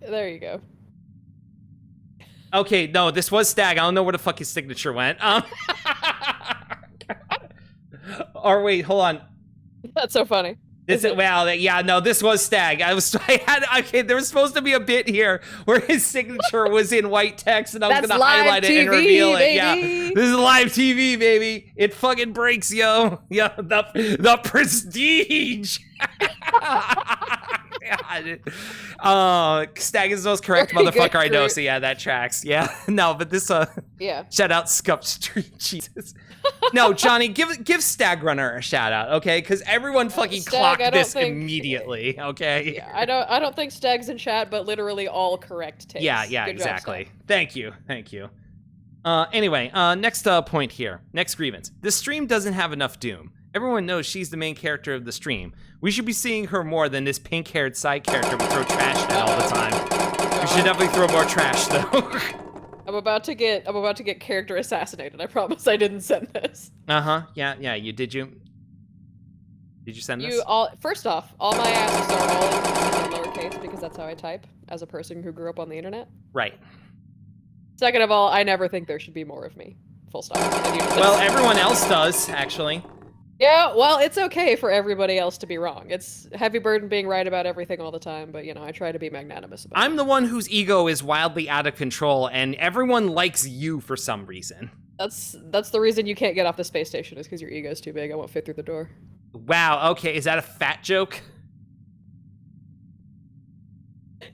There you go. Okay, no, this was Stag. I don't know where the fuck his signature went. Or wait, hold on. That's so funny. This was Stag. There was supposed to be a bit here where his signature was in white text, and I was gonna highlight it and reveal it. Baby. Yeah, this is live TV, baby. It fucking breaks, yo. Yeah, the prestige. Stag is the most correct Very motherfucker good, I know. Groot. So yeah, that tracks. Yeah, no, but this Yeah. shout out Scup Street Jesus. No, Johnny, give Stag Runner a shout out, okay? Because everyone fucking Stag, clocked I don't this think- immediately, okay? Yeah, I don't think Stag's in chat, but literally all correct takes. Yeah, Good job, exactly. Stag. Thank you. Anyway, next point here. Next grievance. This stream doesn't have enough Doom. Everyone knows she's the main character of the stream. We should be seeing her more than this pink-haired side character we throw trash at all the time. We should definitely throw more trash, though. I'm about to get character assassinated. I promise I didn't send this. Yeah, you did you send this? First off, all my asses are all in lowercase because that's how I type as a person who grew up on the internet. Right. Second of all, I never think there should be more of me. Full stop. Well, everyone else does, actually. Yeah, well, it's okay for everybody else to be wrong. It's heavy burden being right about everything all the time, but I try to be magnanimous about it. I'm the one whose ego is wildly out of control, and everyone likes you for some reason. That's the reason you can't get off the space station is because your ego's too big. I won't fit through the door. Wow, okay, is that a fat joke?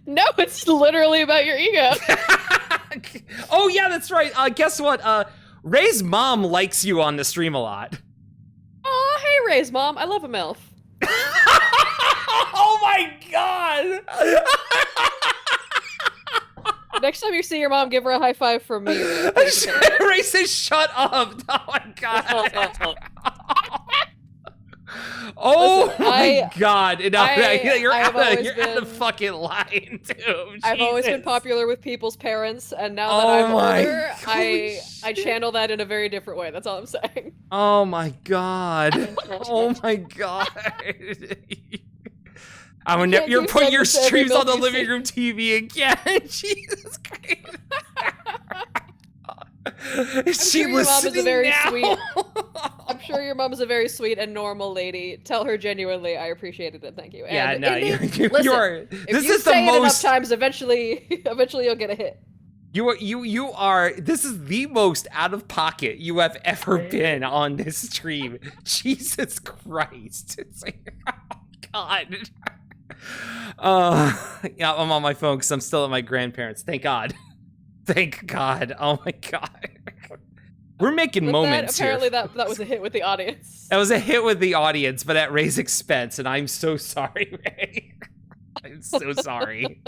No, it's literally about your ego. Oh yeah, that's right. Guess what? Ray's mom likes you on the stream a lot. Oh, hey, Ray's mom. I love a MILF. Oh my god! Next time you see your mom, give her a high five from me. Ray says, "Shut up!" Oh my god! Oh Listen, my god! No, you're I have out always of been- fucking line, too. I've always been Jesus. popular with people's parents, and now that Oh I'm my older, holy I channel that in a very different way. That's all I'm saying. Oh my god! Oh my god! You're keep putting saying your this to every streams on the milk you living see. room TV again. Jesus Christ! Is she sure your mom is a listening very now? sweet- I'm sure your mom is a very sweet and normal lady. Tell her genuinely I appreciated it. Thank you. Yeah, And no, listen, you're. if This you is the say it enough most. times, eventually you'll get a hit. You are. This is the most out of pocket you have ever been on this stream. Jesus Christ! It's like, oh God. Yeah, I'm on my phone because I'm still at my grandparents. Thank God. Thank God. Oh my God. We're making moments apparently here. that was a hit with the audience. That was a hit with the audience, but at Ray's expense, and I'm so sorry, Ray. I'm so sorry.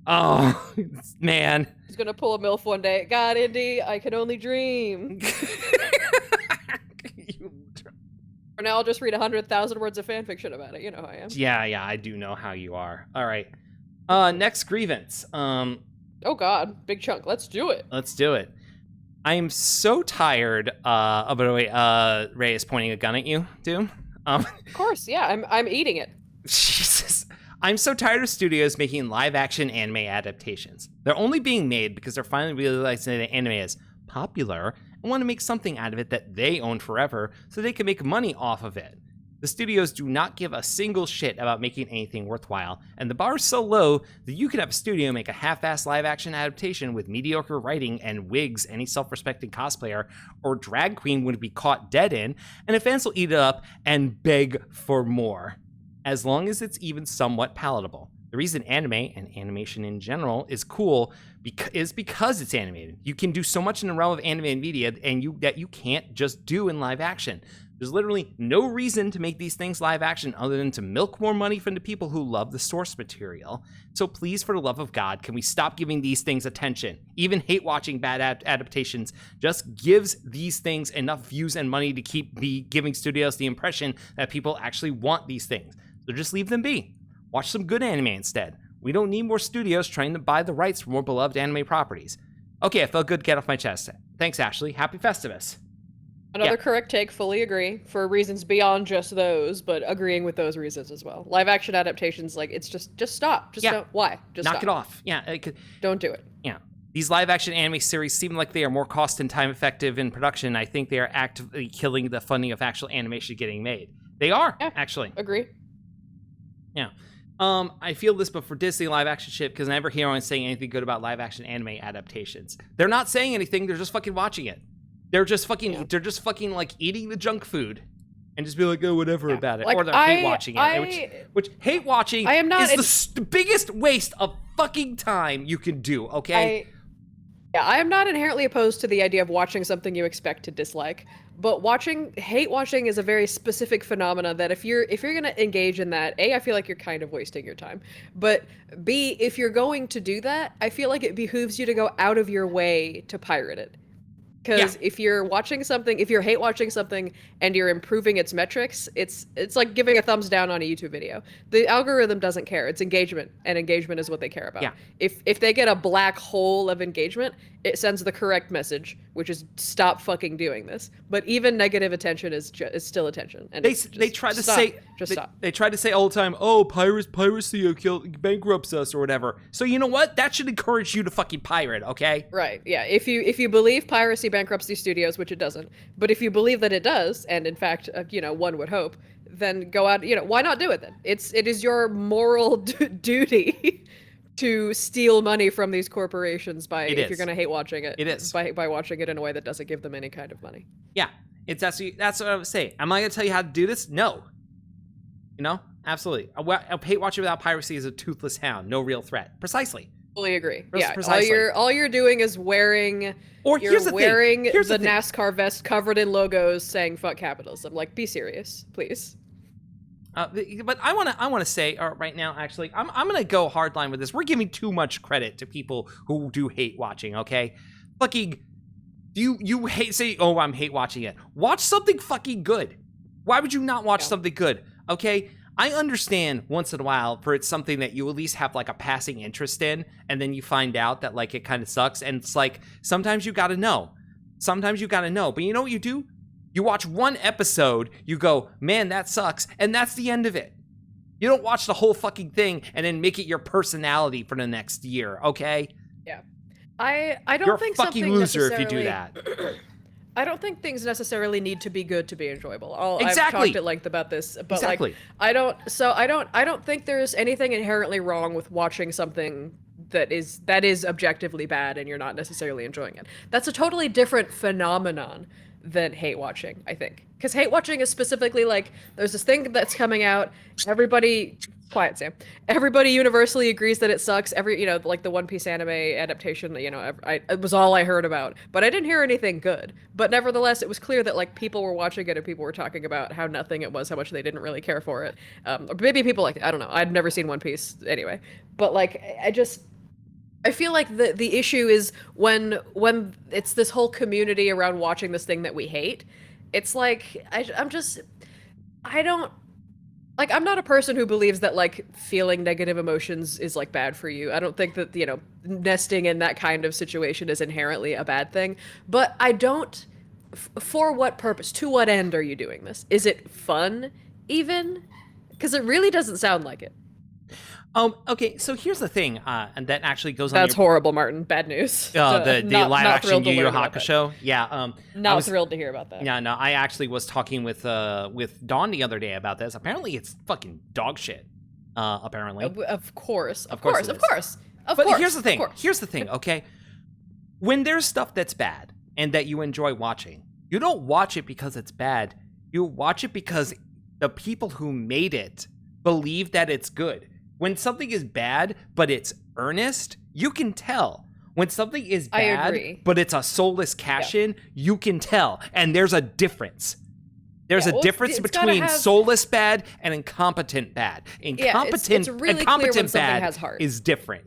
Oh, man. He's gonna pull a MILF one day. God, Indy, I can only dream. For now, I'll just read 100,000 words of fan fiction about it. You know how I am. Yeah, I do know how you are. All right. Next grievance. Oh God, big chunk. Let's do it. Let's do it. I am so tired. Oh, by the way, Ray is pointing a gun at you, Doom. Of course, yeah. I'm eating it. Jesus. I'm so tired of studios making live-action anime adaptations. They're only being made because they're finally realizing that anime is popular and want to make something out of it that they own forever so they can make money off of it. The studios do not give a single shit about making anything worthwhile, and the bar is so low that you could have a studio make a half-assed live-action adaptation with mediocre writing and wigs any self-respecting cosplayer or drag queen would be caught dead in, and the fans will eat it up and beg for more, as long as it's even somewhat palatable. The reason anime, and animation in general, is cool is because it's animated. You can do so much in the realm of animated media that you can't just do in live action. There's literally no reason to make these things live action other than to milk more money from the people who love the source material. So please, for the love of God, can we stop giving these things attention? Even hate watching bad adaptations just gives these things enough views and money to keep giving studios the impression that people actually want these things. So just leave them be. Watch some good anime instead. We don't need more studios trying to buy the rights for more beloved anime properties. Okay, I felt good to get off my chest. Thanks, Ashley. Happy Festivus. Another correct take, fully agree, for reasons beyond just those, but agreeing with those reasons as well. Live action adaptations, like, it's just stop. Just don't. Why? Just knock stop. it off. Yeah. Don't do it. Yeah. These live action anime series seem like they are more cost and time effective in production. I think they are actively killing the funding of actual animation getting made. They are, actually. Agree. Yeah. I feel this, but for Disney live action shit, because I never hear anyone saying anything good about live action anime adaptations. They're not saying anything, they're just fucking watching it. They're just fucking like eating the junk food and just be like, oh, whatever about it. Like, or they're hate watching it. Which hate watching is the biggest waste of fucking time you can do, okay? I am not inherently opposed to the idea of watching something you expect to dislike, but hate watching is a very specific phenomena that if you're gonna engage in that, A, I feel like you're kind of wasting your time, but B, if you're going to do that, I feel like it behooves you to go out of your way to pirate it. Because if you're hate watching something and you're improving its metrics, it's like giving a thumbs down on a YouTube video. The algorithm doesn't care. It's engagement, and engagement is what they care about. Yeah. If they get a black hole of engagement, it sends the correct message, which is stop fucking doing this. But even negative attention is still attention. And they try to say stop. They try to say all the time, oh, piracy bankrupts us or whatever. So you know what? That should encourage you to fucking pirate, okay? Right. Yeah. If you believe piracy bankrupts these studios, which it doesn't, but if you believe that it does, and in fact, one would hope, then go out. Why not do it then? It is your moral duty to steal money from these corporations if you're going to hate watching it. It is by watching it in a way that doesn't give them any kind of money. Yeah. That's what I would say. Am I going to tell you how to do this? No. Absolutely. Hate watching without piracy is a toothless hound. No real threat. Precisely. Fully agree. Precisely. All you're doing is wearing the NASCAR vest covered in logos saying "fuck capitalism." Like, be serious, please. But I want to say right now, actually, I'm going to go hardline with this. We're giving too much credit to people who do hate watching. Okay, fucking, you say, oh, I'm hate watching it. Watch something fucking good. Why would you not watch something good? Okay. I understand once in a while for it's something that you at least have like a passing interest in, and then you find out that like it kind of sucks, and it's like sometimes you gotta know. But you know what you do? You watch one episode, you go, man, that sucks, and that's the end of it. You don't watch the whole fucking thing and then make it your personality for the next year, okay? Yeah. I don't You're think a fucking loser if you do that. I don't think things necessarily need to be good to be enjoyable. Exactly. I've talked at length about this, but exactly. I don't think there's anything inherently wrong with watching something that is objectively bad and you're not necessarily enjoying it. That's a totally different phenomenon than hate watching, I think. Because hate watching is specifically like, there's this thing that's coming out, quiet Sam, everybody universally agrees that it sucks. Like the One Piece anime adaptation, it was all I heard about, but I didn't hear anything good. But nevertheless, it was clear that like people were watching it and people were talking about how nothing it was, how much they didn't really care for it. Or maybe people like, I don't know, I'd never seen One Piece anyway. But like, I feel like the issue is when it's this whole community around watching this thing that we hate. It's like I'm not a person who believes that like feeling negative emotions is like bad for you. I don't think that nesting in that kind of situation is inherently a bad thing. But I don't. For what purpose? To what end are you doing this? Is it fun even? Because it really doesn't sound like it. Okay, so here's the thing, and that actually goes on. That's horrible, Martin. Bad news. The live action Yu Yu Hakusho. Yeah. Not thrilled to hear about that. Yeah, no, I actually was talking with Dawn the other day about this. Apparently, it's fucking dog shit. Apparently. Of course. But here's the thing. Here's the thing. Okay, when there's stuff that's bad and that you enjoy watching, you don't watch it because it's bad. You watch it because the people who made it believe that it's good. When something is bad, but it's earnest, you can tell. When something is bad, but it's a soulless cash-in, you can tell. And there's a difference. There's a difference between soulless bad and incompetent bad. Incompetent bad is different.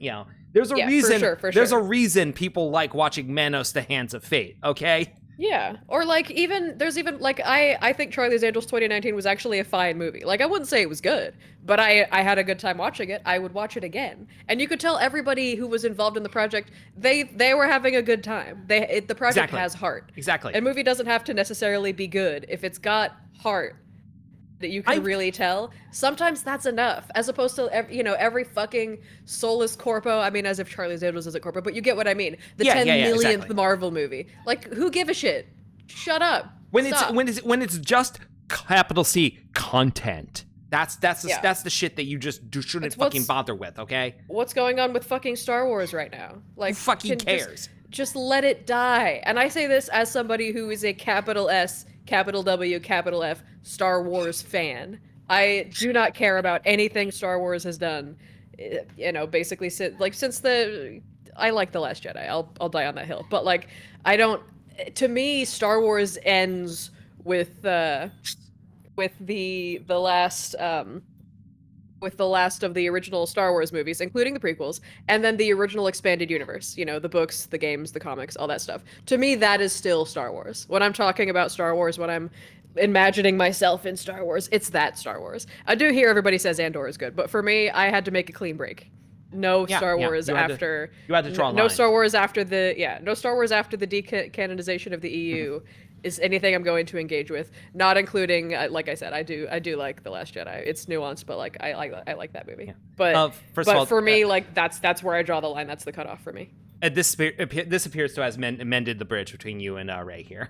There's a reason. For sure. There's a reason people like watching Manos: The Hands of Fate. Okay. Yeah, or like I think Charlie's Angels 2019 was actually a fine movie. Like I wouldn't say it was good, but I had a good time watching it. I would watch it again, and you could tell everybody who was involved in the project they were having a good time. The project has heart. Exactly. A movie doesn't have to necessarily be good if it's got heart that you can really tell. Sometimes that's enough, as opposed to every fucking soulless corpo. I mean, as if Charlie's Angels is a corpo, but you get what I mean. The 10 millionth Marvel movie. Like, who give a shit? Shut up. When it's just capital C content. That's the shit that you just shouldn't fucking bother with. Okay. What's going on with fucking Star Wars right now? Like, who fucking cares? Just let it die. And I say this as somebody who is a capital S, capital W, capital F Star Wars fan. I do not care about anything Star Wars has done. Basically since I like The Last Jedi. I'll die on that hill. But like I don't. To me, Star Wars ends with the last of the original Star Wars movies, including the prequels, and then the original expanded universe, the books, the games, the comics, all that stuff. To me, that is still Star Wars. When I'm talking about Star Wars, when I'm imagining myself in Star Wars, it's that Star Wars. I do hear everybody says Andor is good, but for me, I had to make a clean break. No Star Wars after... You had to draw a line. No Star Wars after the decanonization of the EU. Is anything I'm going to engage with, not including, like I said, I do like The Last Jedi. It's nuanced, but like I like that movie. Yeah. But for me, like that's where I draw the line. That's the cutoff for me. This appears to have mended the bridge between you and Ray here.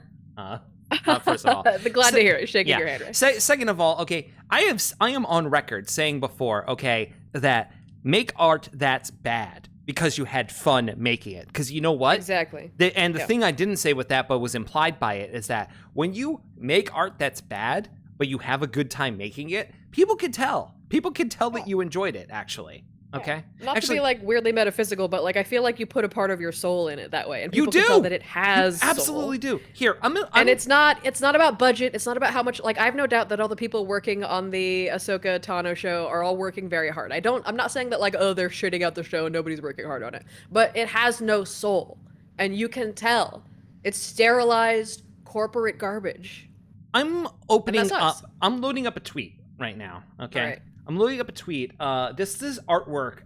First of all, glad to hear it. Shaking your hand, Ray. Second of all, okay, I am on record saying before, okay, that make art that's bad because you had fun making it. Because you know what? Exactly. The thing I didn't say with that, but was implied by it, is that when you make art that's bad, but you have a good time making it, people can tell. People can tell that you enjoyed it, actually. Okay? Not to be like weirdly metaphysical, but like I feel like you put a part of your soul in it that way, and people can tell that it has. You absolutely soul. do. Here, and it's not about budget. It's not about how much. Like I have no doubt that all the people working on the Ahsoka Tano show are all working very hard. I'm not saying that like they're shitting out the show and nobody's working hard on it, but it has no soul, and you can tell. It's sterilized corporate garbage. I'm opening up. I'm loading up a tweet right now. Okay. All right. I'm loading up a tweet. This is artwork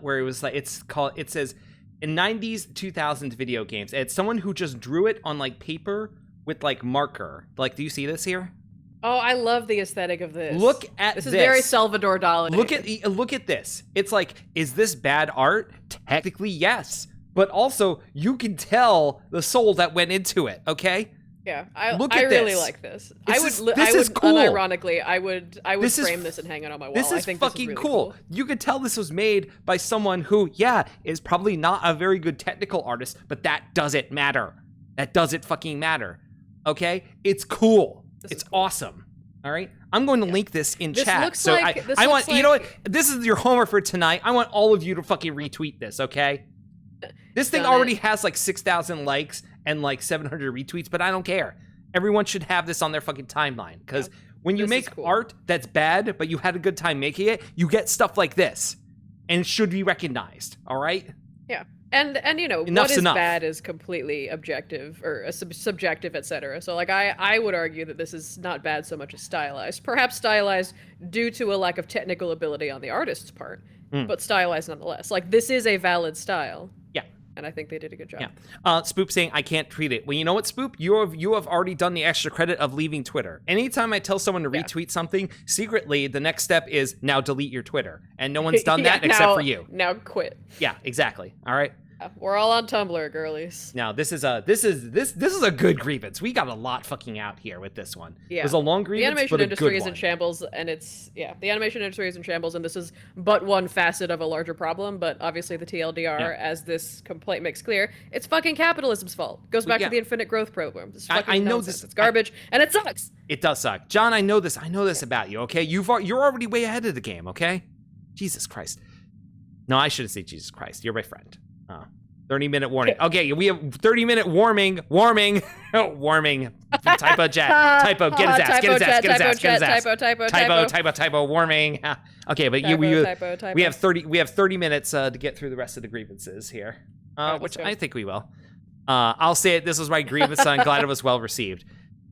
where it was like it says in 90s 2000s video games. It's someone who just drew it on like paper with like marker. Like, do you see this here? Oh, I love the aesthetic of this. Look at this. This is very Salvador Dali. Look at this. It's like, is this bad art? Technically, yes. But also, you can tell the soul that went into it, okay? Yeah, Look I at really this. like this. This I is would cool. unironically, I would This is frame this and hang it on my wall. This I is think fucking this is really cool. You could tell this was made by someone who, yeah, is probably not a very good technical artist, but that doesn't matter. That doesn't fucking matter. Okay? It's cool. It's awesome. All right? I'm going to link this in This chat. looks So like- this I want, looks you know like- what? This is your homework for tonight. I want all of you to fucking retweet this, okay? This thing Done it. already has like 6,000 likes and like 700 retweets, but I don't care. Everyone should have this on their fucking timeline because when you This is make cool. art that's bad, but you had a good time making it, you get stuff like this, and it should be recognized. All right? Yeah. And you know, Enough's what is enough. bad is completely objective or subjective, etc. So like I would argue that this is not bad so much as stylized. Perhaps stylized due to a lack of technical ability on the artist's part, but stylized nonetheless. Like this is a valid style. Yeah. And I think they did a good job. Yeah. Spoop saying, I can't tweet it. Well, you know what, Spoop? You have already done the extra credit of leaving Twitter. Anytime I tell someone to retweet something, secretly, the next step is now delete your Twitter. And no one's done that except for you. Now quit. Yeah, exactly. All right. We're all on Tumblr, girlies. Now this is a good grievance. We got a lot fucking out here with this one. Yeah. It was a long The grievance, animation but a industry good is in one. shambles, and the animation industry is in shambles, and this is but one facet of a larger problem. But obviously, the TLDR, as this complaint makes clear, it's fucking capitalism's fault. Goes back to the Infinite Growth Program. This fucking I know nonsense. this. It's garbage, and it sucks. It does suck, John. I know this. I know this about you. Okay, you're already way ahead of the game. Okay, Jesus Christ. No, I shouldn't say Jesus Christ. You're my friend. 30-minute warning. Okay, we have 30-minute warming. Warming. Typo chat. Typo. Get his ass. Get his ass. Get his ass. Get his ass. Typo. Warming. Okay, but we have 30 minutes to get through the rest of the grievances here, which I think we will. I'll say it. This was my grievance. So I'm glad it was well received.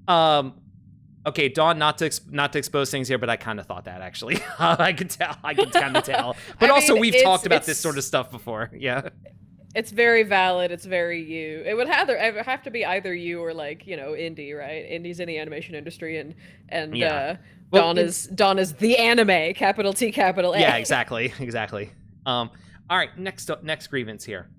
Okay, Dawn, not to expose things here, but I kind of thought that actually. I could tell. I could kind of tell. But also, we've talked about this sort of stuff before. Yeah. It's very valid. It's very you. It would have to be either you or like indie, right? Indie's in the animation industry, and Dawn is the anime, capital T, capital A. Yeah, exactly. All right, next grievance here.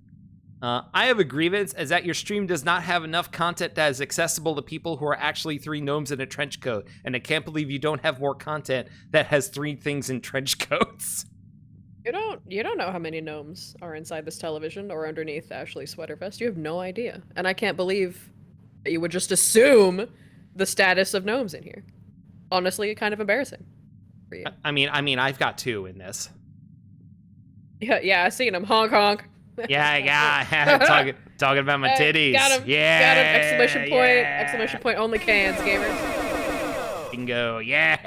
I have a grievance as that your stream does not have enough content that is accessible to people who are actually 3 gnomes in a trench coat, and I can't believe you don't have more content that has 3 things in trench coats. You don't know how many gnomes are inside this television or underneath Ashley's sweater vest. You have no idea, and I can't believe that you would just assume the status of gnomes in here. Honestly, kind of embarrassing for you. I mean, I've got 2 in this. Yeah, I seen them. Honk honk. Yeah. Talking about my titties. Got him. Yeah. Got him. Exclamation point. Exclamation point. Only cans, gamers. Bingo. Yeah.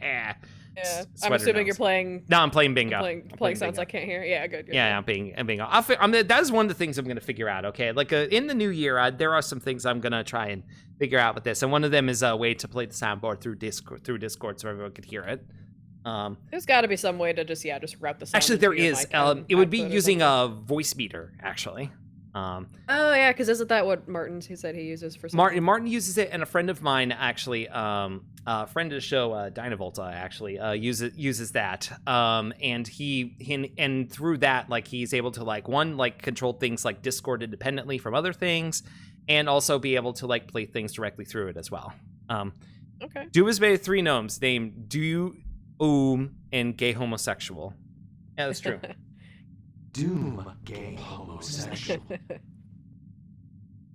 Yeah. I'm Sweater assuming gnomes. you're playing. No, I'm playing bingo. Playing sounds bingo. I can't hear. Yeah, good. Yeah, I'm bingo. That is one of the things I'm going to figure out, okay? Like, in the new year, there are some things I'm going to try and figure out with this. And one of them is a way to play the soundboard through Discord so everyone could hear it. There's got to be some way to just route the sound. Actually, there into your is. mic and It would be output or using something. a voice meter, actually. Oh yeah, because isn't that what he said he uses for something? Martin uses it, and a friend of mine actually, a friend of the show, Dynavolta, actually uses that. And and through that, like, he's able to control things like Discord independently from other things, and also be able to play things directly through it as well. Okay. Doom has made 3 gnomes named Do, and Gay Homosexual. Yeah, that's true. Doom, gay homosexual.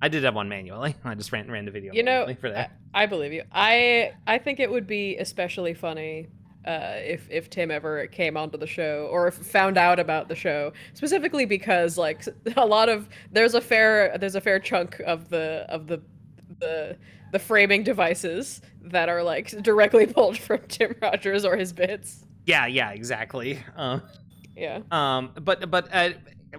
I did that one manually. I just ran the video. You know, manually for that. I believe you. I think it would be especially funny if Tim ever came onto the show or if found out about the show, specifically because there's a fair chunk of the framing devices that are directly pulled from Tim Rogers or his bits. Yeah, exactly. Yeah. But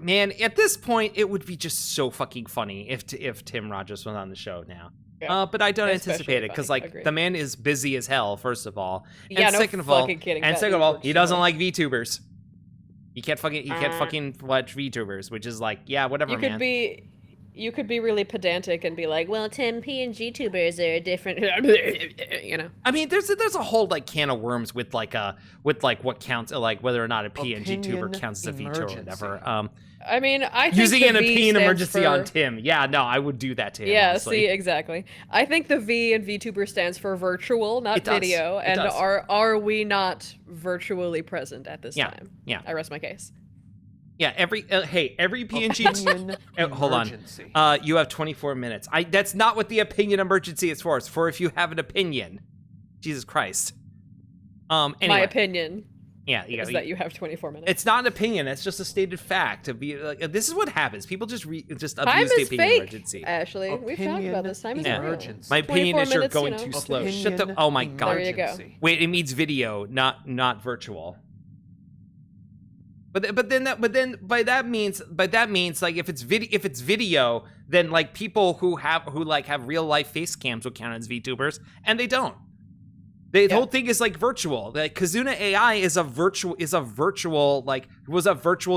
man, at this point, it would be just so fucking funny if Tim Rogers was on the show now. Yeah. But I don't Especially anticipate it because funny. Agreed. the man is busy as hell. First of all, and Yeah, no second of all, fucking kidding. and That second of dude all, works he so doesn't hard. like VTubers. You can't fucking watch VTubers, which is whatever, You man. could be you could be really pedantic and be like, well, 10 PNG tubers are different, you know. I mean, there's a whole like can of worms with like what counts, like whether or not a PNG tuber counts as a VTuber or whatever. I mean, I think using the an V opinion stands emergency for... on Tim. Yeah, no, I would do that to him. Yeah, honestly. see, exactly. I think the V in VTuber stands for virtual, not It does. video. It And does. are we not virtually present at this time? Yeah. I rest my case. Yeah, every PNG. Hold on. You have 24 minutes. That's not what the opinion emergency is for. It's for if you have an opinion. Jesus Christ. Anyway. My opinion is that you have 24 minutes. It's not an opinion. It's just a stated fact. To be like, this is what happens. People just Time abuse is the opinion fake, emergency. Ashley. We've talked about this. Time is Yeah. real. My opinion 24 is you're minutes, going you know. too slow. Shut the. Oh my god. There you go. Wait, it means video, not virtual. But then by that means like if it's video, then like people who have real life face cams will count as VTubers, and they don't. The whole thing is like virtual. Like Kazuna AI was a virtual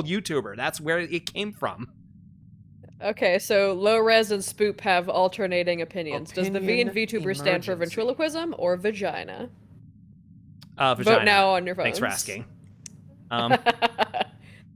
YouTuber. That's where it came from. Okay, so low res and spoop have alternating opinions. Does the V in VTuber stand for ventriloquism or vagina? Vagina. Vote now on your phones. Thanks for asking. But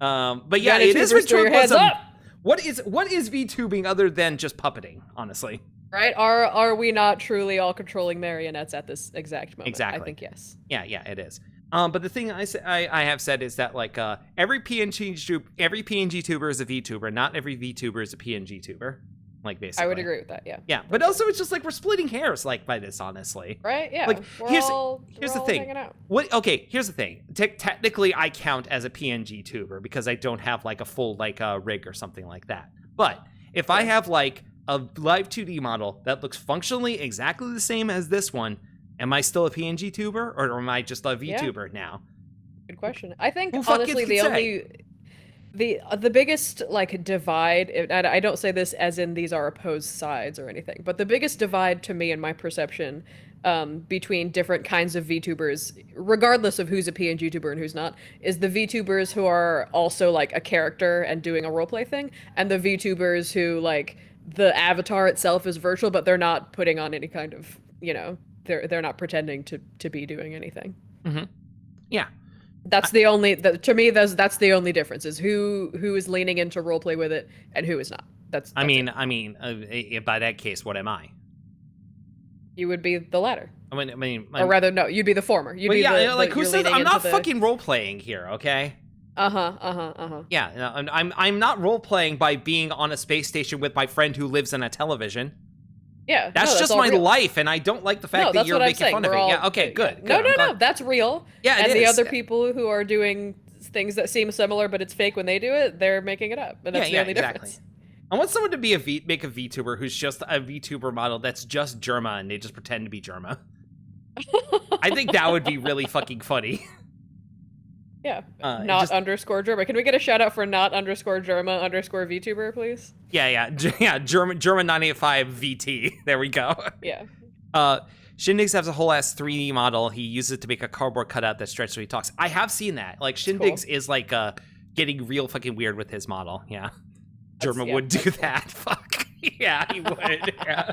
yeah, Vagina it is tubers, throw your hands ventriloquism. up! What is VTubing other than just puppeting? Honestly, Right? Are we not truly all controlling marionettes at this exact moment? Exactly. I think yes. yeah, it is. But the thing I have said is that like every PNG tuber is a VTuber, not every VTuber is a PNG tuber. Like basically, I would agree with that. Yeah. Yeah, but also it's just like we're splitting hairs like by this, honestly. Right? Yeah. Like We're here's all the thing. hanging out. Here's the thing. Technically, I count as a PNG tuber because I don't have like a full like rig or something like that. But if I have like a live 2D model that looks functionally exactly the same as this one, am I still a PNG tuber or am I just a VTuber now? Good question. I think Who fucking honestly can say? the biggest like divide, and I don't say this as in these are opposed sides or anything, but the biggest divide to me in my perception between different kinds of VTubers, regardless of who's a PNG tuber and who's not, is the VTubers who are also like a character and doing a roleplay thing, and the VTubers who like the avatar itself is virtual, but they're not putting on any kind of, you know, they're not pretending to be doing anything. Mm-hmm. Yeah. That's the only to me that's the only difference is who is leaning into roleplay with it and who is not. That's I it. mean, by that case, what am I? You would be the latter. I mean, Or rather, no, you'd be the former. You'd be like who you're says leaning I'm not into the... fucking role playing here? Okay. Yeah, no, I'm not role playing by being on a space station with my friend who lives in a television. Yeah, That's no, just all my real. life, and I don't like the fact No, that that's you're what I'm making saying. fun of We're it. all- Yeah, okay, good. No, good. no, that's real. Yeah, it and the is. other people who are doing things that seem similar but it's fake when they do it, they're making it up, and that's the only difference. I want someone to be make a VTuber who's just a VTuber model that's just Germa, and they just pretend to be Germa. I think that would be really fucking funny. Yeah, not just- underscore Germa. Can we get a shout out for not underscore Germa underscore VTuber, please? Yeah, Germa 985 VT. There we go. Yeah. Shindigs has a whole ass 3D model. He uses it to make a cardboard cutout that stretches so he talks. I have seen that. Like Shindigs is like getting real fucking weird with his model. Yeah. Germa would do that. Fuck. Yeah, he would. Yeah.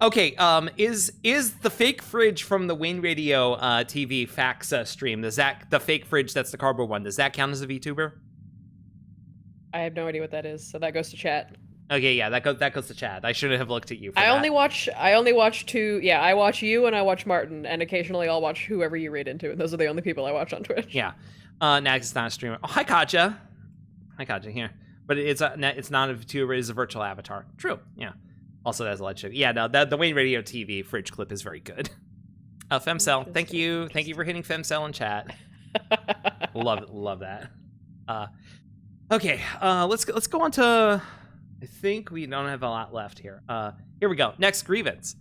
Okay. Is the fake fridge from the Wayne Radio TV fax stream? Does that the fake fridge that's the cardboard one? Does that count as a VTuber? I have no idea what that is, so that goes to chat. Okay, yeah, that goes to chat. I shouldn't have looked at you. For I that. only watch two. Yeah, I watch you and I watch Martin, and occasionally I'll watch whoever you read into, and those are the only people I watch on Twitch. Yeah. Nags is not a streamer. Oh, hi Katja. Hi Katja here. But it's not a VTuber, it's a virtual avatar. True. Yeah. Also, that's a legend. Yeah, no, the Wayne Radio TV fridge clip is very good. Femcell, thank you for hitting Femcell in chat. love that. Okay, let's go on to. I think we don't have a lot left here. Here we go. Next, grievance.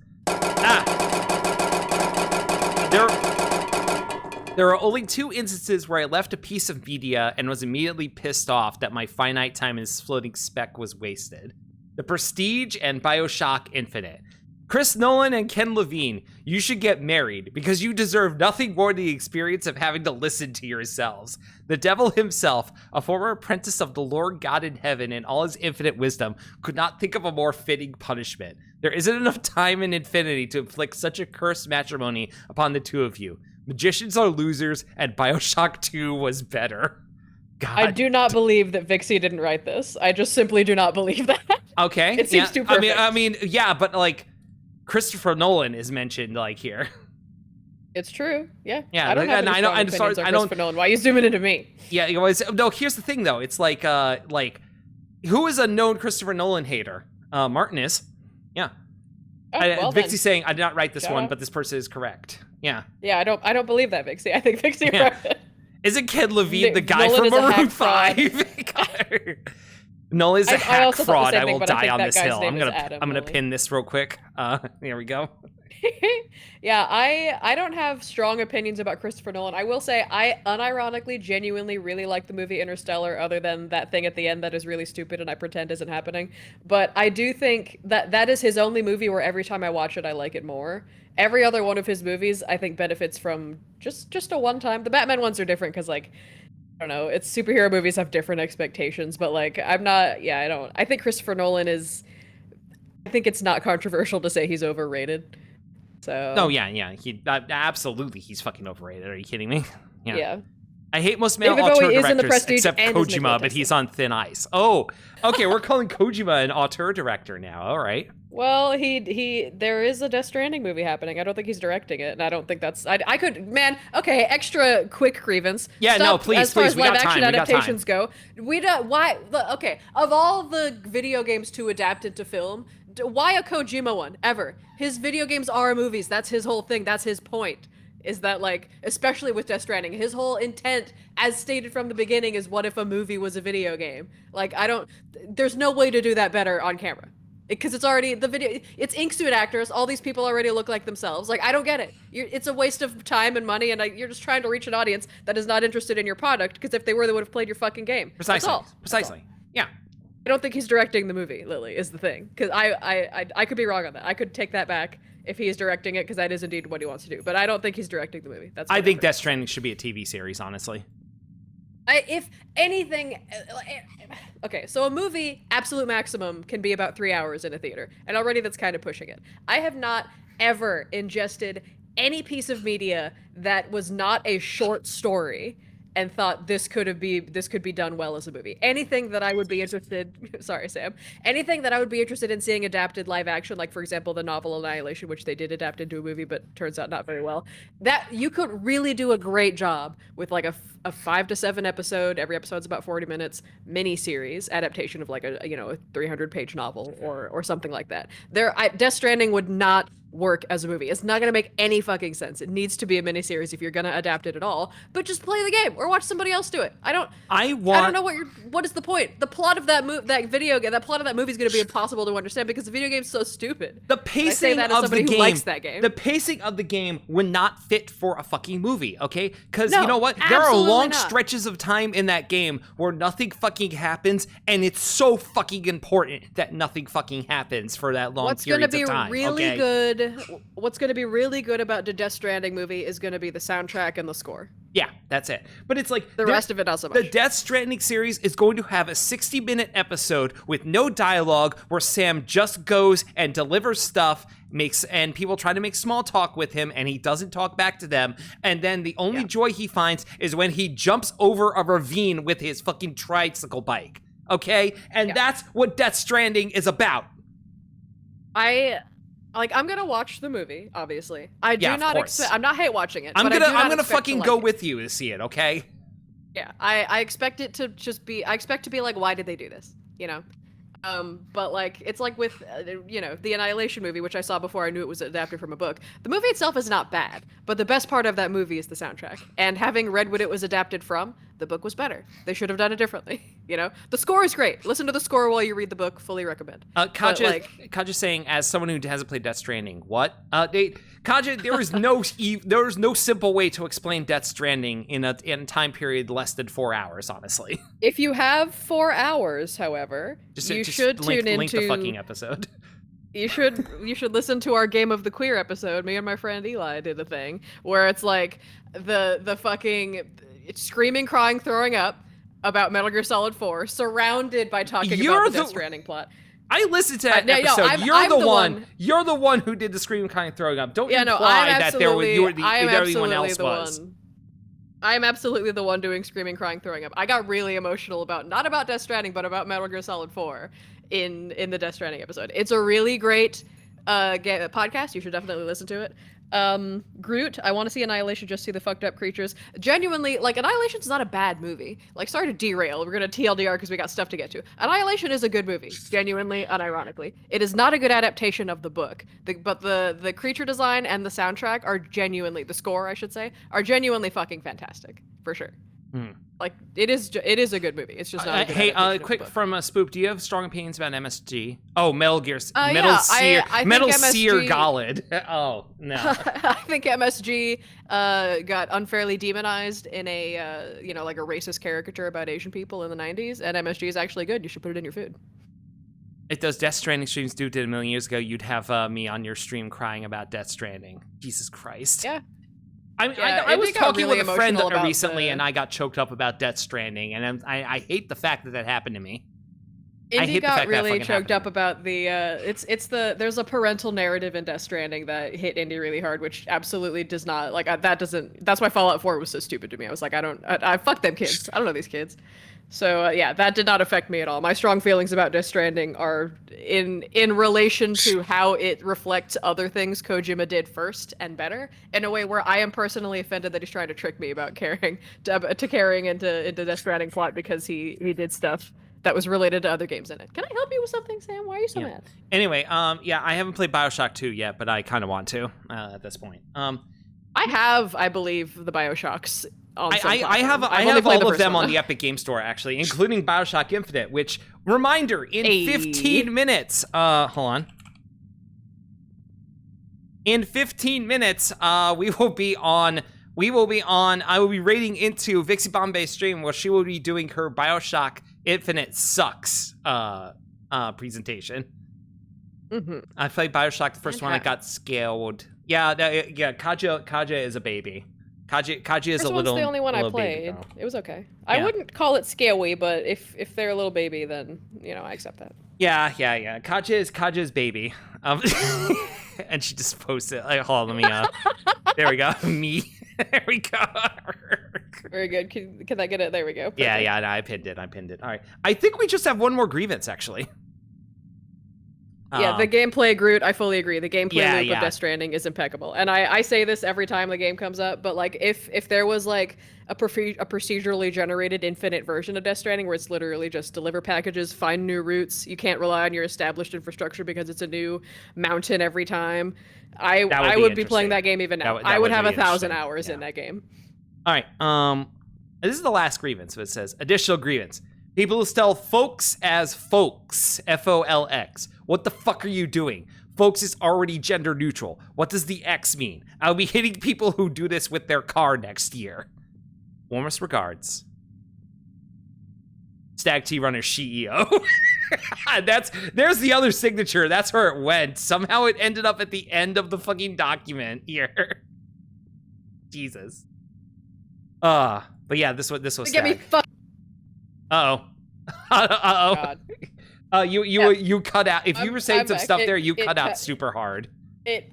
There are only 2 instances where I left a piece of media and was immediately pissed off that my finite time in this floating speck was wasted. The Prestige and BioShock Infinite. Chris Nolan and Ken Levine, you should get married because you deserve nothing more than the experience of having to listen to yourselves. The devil himself, a former apprentice of the Lord God in heaven in all his infinite wisdom, could not think of a more fitting punishment. There isn't enough time in infinity to inflict such a cursed matrimony upon the two of you. Magicians are losers, and Bioshock 2 was better. God. I do not believe that Vixie didn't write this. I just simply do not believe that. Okay. It seems too perfect. I mean, yeah, but like, Christopher Nolan is mentioned like here. It's true. Yeah. Yeah. I don't have any strong opinions on Christopher Nolan. Why are you zooming into me? Yeah. No. Here's the thing, though. It's like who is a known Christopher Nolan hater? Martin is. Yeah. Oh, well Vixie's saying I did not write this one, out. but this person is correct. Yeah. Yeah. I don't believe that, Vixie. I think Vixie wrote it. Isn't Ken Levine the guy Nolan from is a Maroon hack 5? Nolan is a I hack also thought the fraud. same I thing, will but I die think on that this guy's hill. name I'm is gonna Adam, I'm gonna really. pin this real quick. There we go. Yeah, I don't have strong opinions about Christopher Nolan. I will say I unironically, genuinely really like the movie Interstellar, other than that thing at the end that is really stupid and I pretend isn't happening. But I do think that that is his only movie where every time I watch it, I like it more. Every other one of his movies, I think, benefits from just a one time. The Batman ones are different because, like, I don't know, it's superhero movies have different expectations, but like, I think Christopher Nolan I think it's not controversial to say he's overrated. So. Oh yeah. He absolutely he's fucking overrated. Are you kidding me? Yeah. I hate most male David auteur Bowie is in The directors Prestige except and is Kojima, Nikola but he's Tesla. on thin ice. Oh, okay. We're calling Kojima an auteur director now. All right. Well, there is a Death Stranding movie happening. I don't think he's directing it, and I don't think that's. I could, man. Okay, extra quick grievance. Yeah, no, please, As far please, as we got live action time, we got adaptations go, we don't. Why? Okay, of all the video games to adapt into film, why a Kojima one ever? His video games are movies. That's his whole thing. That's his point. Is that, like, especially with Death Stranding, his whole intent, as stated from the beginning, is what if a movie was a video game? Like, there's no way to do that better on camera. Because it's already, it's ink suit actors, all these people already look like themselves. Like, I don't get it. It's a waste of time and money, and you're just trying to reach an audience that is not interested in your product, because if they were, they would have played your fucking game. Precisely. That's all. Precisely. Yeah. I don't think he's directing the movie, Lily, is the thing. Because I could be wrong on that. I could take that back if he is directing it, because that is indeed what he wants to do. But I don't think he's directing the movie. I think Death Stranding should be a TV series, honestly. If anything, okay, so a movie, absolute maximum, can be about 3 hours in a theater. And already that's kind of pushing it. I have not ever ingested any piece of media that was not a short story and thought this could be done well as a movie. Anything that I would be interested, sorry Sam, anything that I would be interested in seeing adapted live action, like for example the novel Annihilation, which they did adapt into a movie but turns out not very well, that you could really do a great job with like a 5 to 7 episode, every episode's about 40 minutes, mini series adaptation of like a 300-page novel or something like that. Death Stranding would not work as a movie. It's not going to make any fucking sense. It needs to be a miniseries if you're going to adapt it at all. But just play the game or watch somebody else do it. I don't know what is the point. The plot of that plot of that movie is going to be impossible to understand because the video game's so stupid. The pacing of the game, who likes that game. The pacing of the game would not fit for a fucking movie, okay? Because No, you know what? There are long not. stretches of time in that game where nothing fucking happens, and it's so fucking important that nothing fucking happens for that long periods of time. What's going to be really good about the Death Stranding movie is going to be the soundtrack and the score. Yeah, that's it. But it's like the rest of it not so much. The Death Stranding series is going to have a 60-minute episode with no dialogue where Sam just goes and delivers stuff, and people try to make small talk with him, and he doesn't talk back to them. And then the only joy he finds is when he jumps over a ravine with his fucking tricycle bike. Okay? And that's what Death Stranding is about. I'm gonna watch the movie, obviously. I'm not hate watching it. I'm gonna fucking go with you to see it, okay? Yeah, I expect it to just be. I expect to be like, why did they do this? You know, but like it's like with the Annihilation movie, which I saw before I knew it was adapted from a book. The movie itself is not bad, but the best part of that movie is the soundtrack. And having read what it was adapted from, the book was better. They should have done it differently. The score is great. Listen to the score while you read the book. Fully recommend. Kaja saying, as someone who hasn't played Death Stranding, what? Kaja, there is no simple way to explain Death Stranding in a time period less than 4 hours. Honestly, if you have 4 hours, however, you should tune into the fucking episode. You should listen to our Game of the Queer episode. Me and my friend Eli did a thing where it's like the fucking screaming, crying, throwing up about Metal Gear Solid 4, surrounded by talking about the Death Stranding plot. I listened to that episode. I'm You're the one who did the screaming, crying, throwing up. Don't imply that you were the everyone else was. I am absolutely the one doing screaming, crying, throwing up. I got really emotional about not about Death Stranding, but about Metal Gear Solid 4 in the Death Stranding episode. It's a really great podcast. You should definitely listen to it. Groot, I want to see Annihilation, just see the fucked up creatures. Genuinely, like, Annihilation's not a bad movie. Like, sorry to derail. We're gonna TLDR because we got stuff to get to. Annihilation is a good movie. Genuinely, unironically. It is not a good adaptation of the book. But the creature design and the soundtrack are genuinely, the score, I should say, are genuinely fucking fantastic. For sure. Like, it is a good movie. It's just not a good adaptation quick of the book. from Spoop, do you have strong opinions about MSG? Oh, Metal Gear, I Metal think Seer MSG Golid. Oh, no. I think MSG got unfairly demonized in a like a racist caricature about Asian people in the 90s, and MSG is actually good. You should put it in your food. If those Death Stranding streams Dude did a million years ago, you'd have me on your stream crying about Death Stranding. Jesus Christ. Yeah. I was talking really with a friend emotional recently, and I got choked up about Death Stranding, and I hate the fact that happened to me. Indy got really choked up about the there's a parental narrative in Death Stranding that hit Indy really hard, which absolutely does not that's why Fallout 4 was so stupid to me. I was like, I fuck them kids. I don't know these kids. So that did not affect me at all. My strong feelings about Death Stranding are in relation to how it reflects other things Kojima did first and better, in a way where I am personally offended that he's trying to trick me about carrying into Death Stranding plot because he did stuff that was related to other games in it. Can I help you with something, Sam? Why are you so mad? Anyway, I haven't played BioShock 2 yet, but I kind of want to at this point. I have, I believe, the BioShocks. I have all of them on the Epic Game Store, actually, including BioShock Infinite, which, reminder, in 15 minutes, hold on. In 15 minutes, I will be raiding into Vixie Bombay's stream where she will be doing her BioShock Infinite Sucks presentation. Mm-hmm. I played BioShock, the first one, I got scaled. Yeah, Kaja is a baby. Kaji is First a little. one's the only one I played. It was okay. Yeah. I wouldn't call it scary, but if they're a little baby, then I accept that. Yeah. Kaja's baby. And she just posted. Hold on, let me. There we go. Me. There we go. Very good. Can I get it? There we go. Perfect. Yeah. No, I pinned it. All right. I think we just have one more grievance, actually. Yeah, the gameplay, Groot, I fully agree. The gameplay loop of Death Stranding is impeccable. And I say this every time the game comes up, but like if there was like a procedurally generated infinite version of Death Stranding where it's literally just deliver packages, find new routes, you can't rely on your established infrastructure because it's a new mountain every time, I would be playing that game even now. I would have 1,000 hours in that game. All right. This is the last grievance. So it says, additional grievance. People who spell folks as folks, F-O-L-X. What the fuck are you doing? Folks is already gender neutral. What does the X mean? I'll be hitting people who do this with their car next year. Warmest regards. Stag T Runner CEO. There's the other signature. That's where it went. Somehow it ended up at the end of the fucking document here. Jesus. But yeah, this was Stag. Get me fucked. Uh-oh. Uh-oh. You cut out. If you were saying some stuff there, you cut out super hard. I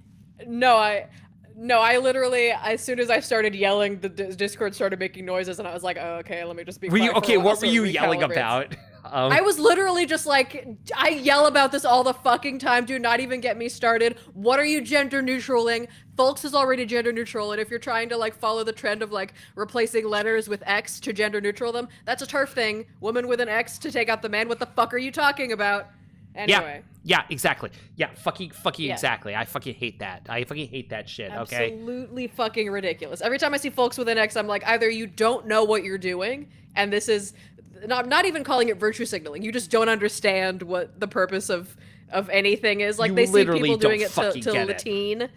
literally, as soon as I started yelling, the Discord started making noises, and I was like, oh, okay, let me just be quiet. What were you yelling about? I was literally just like, I yell about this all the fucking time, dude, not even get me started. What are you gender neutraling? Folks is already gender neutral, and if you're trying to like follow the trend of like replacing letters with X to gender neutral them, that's a turf thing. Woman with an X to take out the man. What the fuck are you talking about? Anyway. Yeah, exactly. Yeah, fucking exactly. I fucking hate that. I fucking hate that shit, okay? Absolutely fucking ridiculous. Every time I see folks with an X, I'm like, either you don't know what you're doing, and this is not even calling it virtue signaling. You just don't understand what the purpose of anything is. Like, they see people doing it to Latin.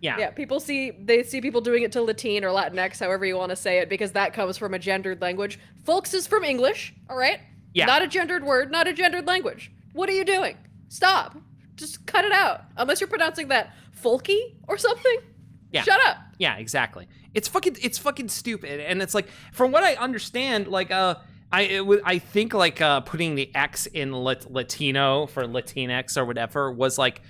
Yeah, they see people doing it to Latin or Latinx, however you want to say it, because that comes from a gendered language. Folks is from English, all right? Yeah. Not a gendered word, not a gendered language. What are you doing? Stop. Just cut it out. Unless you're pronouncing that folky or something. Yeah. Shut up. Yeah, exactly. It's fucking stupid. And it's like, from what I understand, like, I think like putting the X in Latino for Latinx or whatever was like,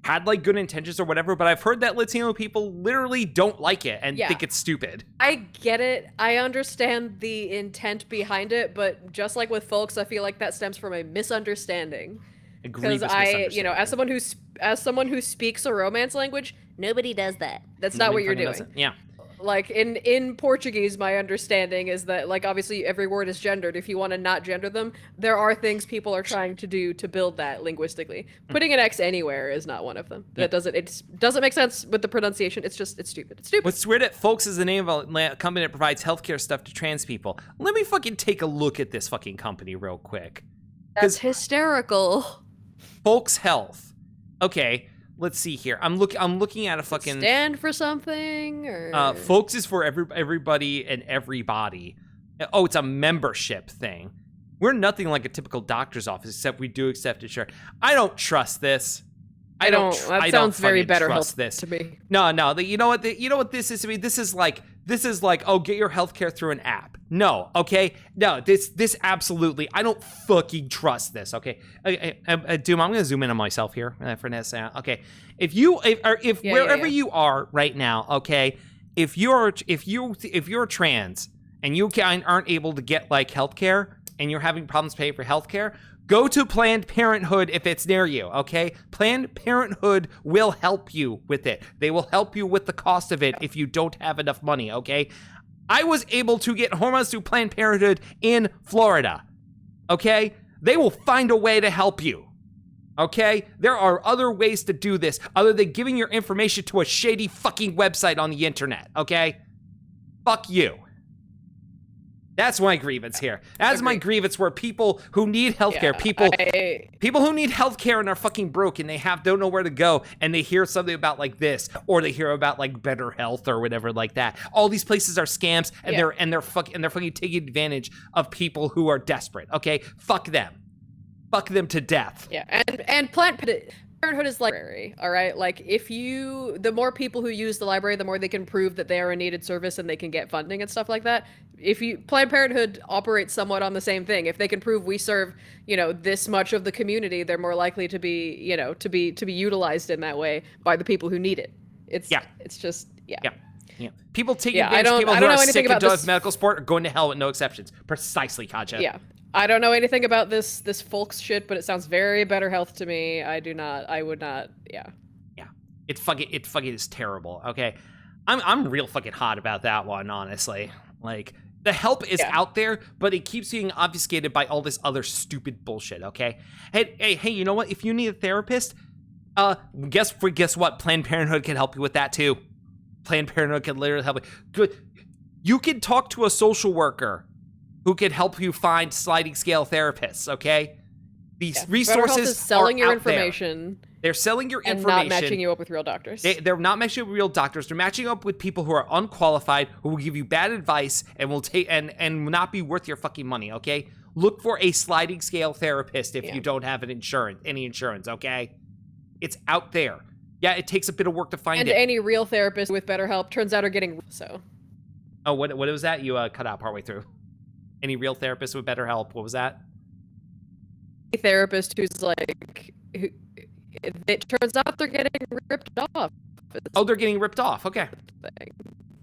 had like good intentions or whatever, but I've heard that Latino people literally don't like it and think it's stupid. I get it. I understand the intent behind it, but just like with folks, I feel like that stems from a misunderstanding. Because you know, as someone who speaks a Romance language, nobody does that. That's not what you're doing. Yeah. Like in Portuguese, my understanding is that, like, obviously every word is gendered. If you want to not gender them, there are things people are trying to do to build that linguistically. Putting an X anywhere is not one of them. That doesn't make sense with the pronunciation. It's stupid. It's stupid. What's weird, that Folks is the name of a company that provides healthcare stuff to trans people. Let me fucking take a look at this fucking company real quick. That's hysterical. Folks Health. Okay. Let's see here. I'm looking at a fucking stand for something, or Folks is for everybody and everybody. Oh, it's a membership thing. We're nothing like a typical doctor's office, except we do accept insurance. I don't trust this. I don't. That sounds very better trust this to me. No. You know what? You know what this is to me? This is like, oh, get your healthcare through an app. No, okay? No, this absolutely, I don't fucking trust this, okay? Doom, I'm gonna zoom in on myself here for this. Okay, if wherever you are right now, okay, if you're trans and you aren't able to get like healthcare and you're having problems paying for healthcare, go to Planned Parenthood if it's near you, okay? Planned Parenthood will help you with it. They will help you with the cost of it if you don't have enough money, okay? I was able to get hormones through Planned Parenthood in Florida, okay? They will find a way to help you, okay? There are other ways to do this other than giving your information to a shady fucking website on the internet, okay? Fuck you. That's my grievance here. That's my grievance, where people who need healthcare, people who need healthcare and are fucking broke and they don't know where to go, and they hear something about like this, or they hear about like Better Health or whatever like that. All these places are scams, and they're fucking taking advantage of people who are desperate. Okay, fuck them. Fuck them to death. Yeah, and Planned Parenthood is library, all right? Like, the more people who use the library, the more they can prove that they are a needed service and they can get funding and stuff like that. Planned Parenthood operates somewhat on the same thing. If they can prove we serve, this much of the community, they're more likely to be, to be utilized in that way by the people who need it. It's just. Yeah. People taking advantage of people who are sick and done with medical support are going to hell with no exceptions. Precisely, Katja. Yeah. I don't know anything about this folks shit, but it sounds very Better Health to me. I would not, yeah. Yeah. It fucking is terrible, okay? I'm real fucking hot about that one, honestly. Like, the help is out there, but it keeps being obfuscated by all this other stupid bullshit, okay? Hey, you know what? If you need a therapist, guess what? Planned Parenthood can help you with that too. Planned Parenthood can literally help you. Good. You can talk to a social worker who can help you find sliding scale therapists, okay? These resources is selling are your out information. There. They're selling your and information. not matching you up with real doctors. They're not matching you up with real doctors. They're matching you up with people who are unqualified, who will give you bad advice and will take and not be worth your fucking money, okay? Look for a sliding scale therapist if you don't have any insurance, okay? It's out there. Yeah, it takes a bit of work to find it. And any real therapist with BetterHelp turns out are getting so. Oh, what was that? You cut out partway through. Any real therapist with BetterHelp? What was that? A therapist who's like, it turns out they're getting ripped off. Oh, they're getting ripped off. Okay.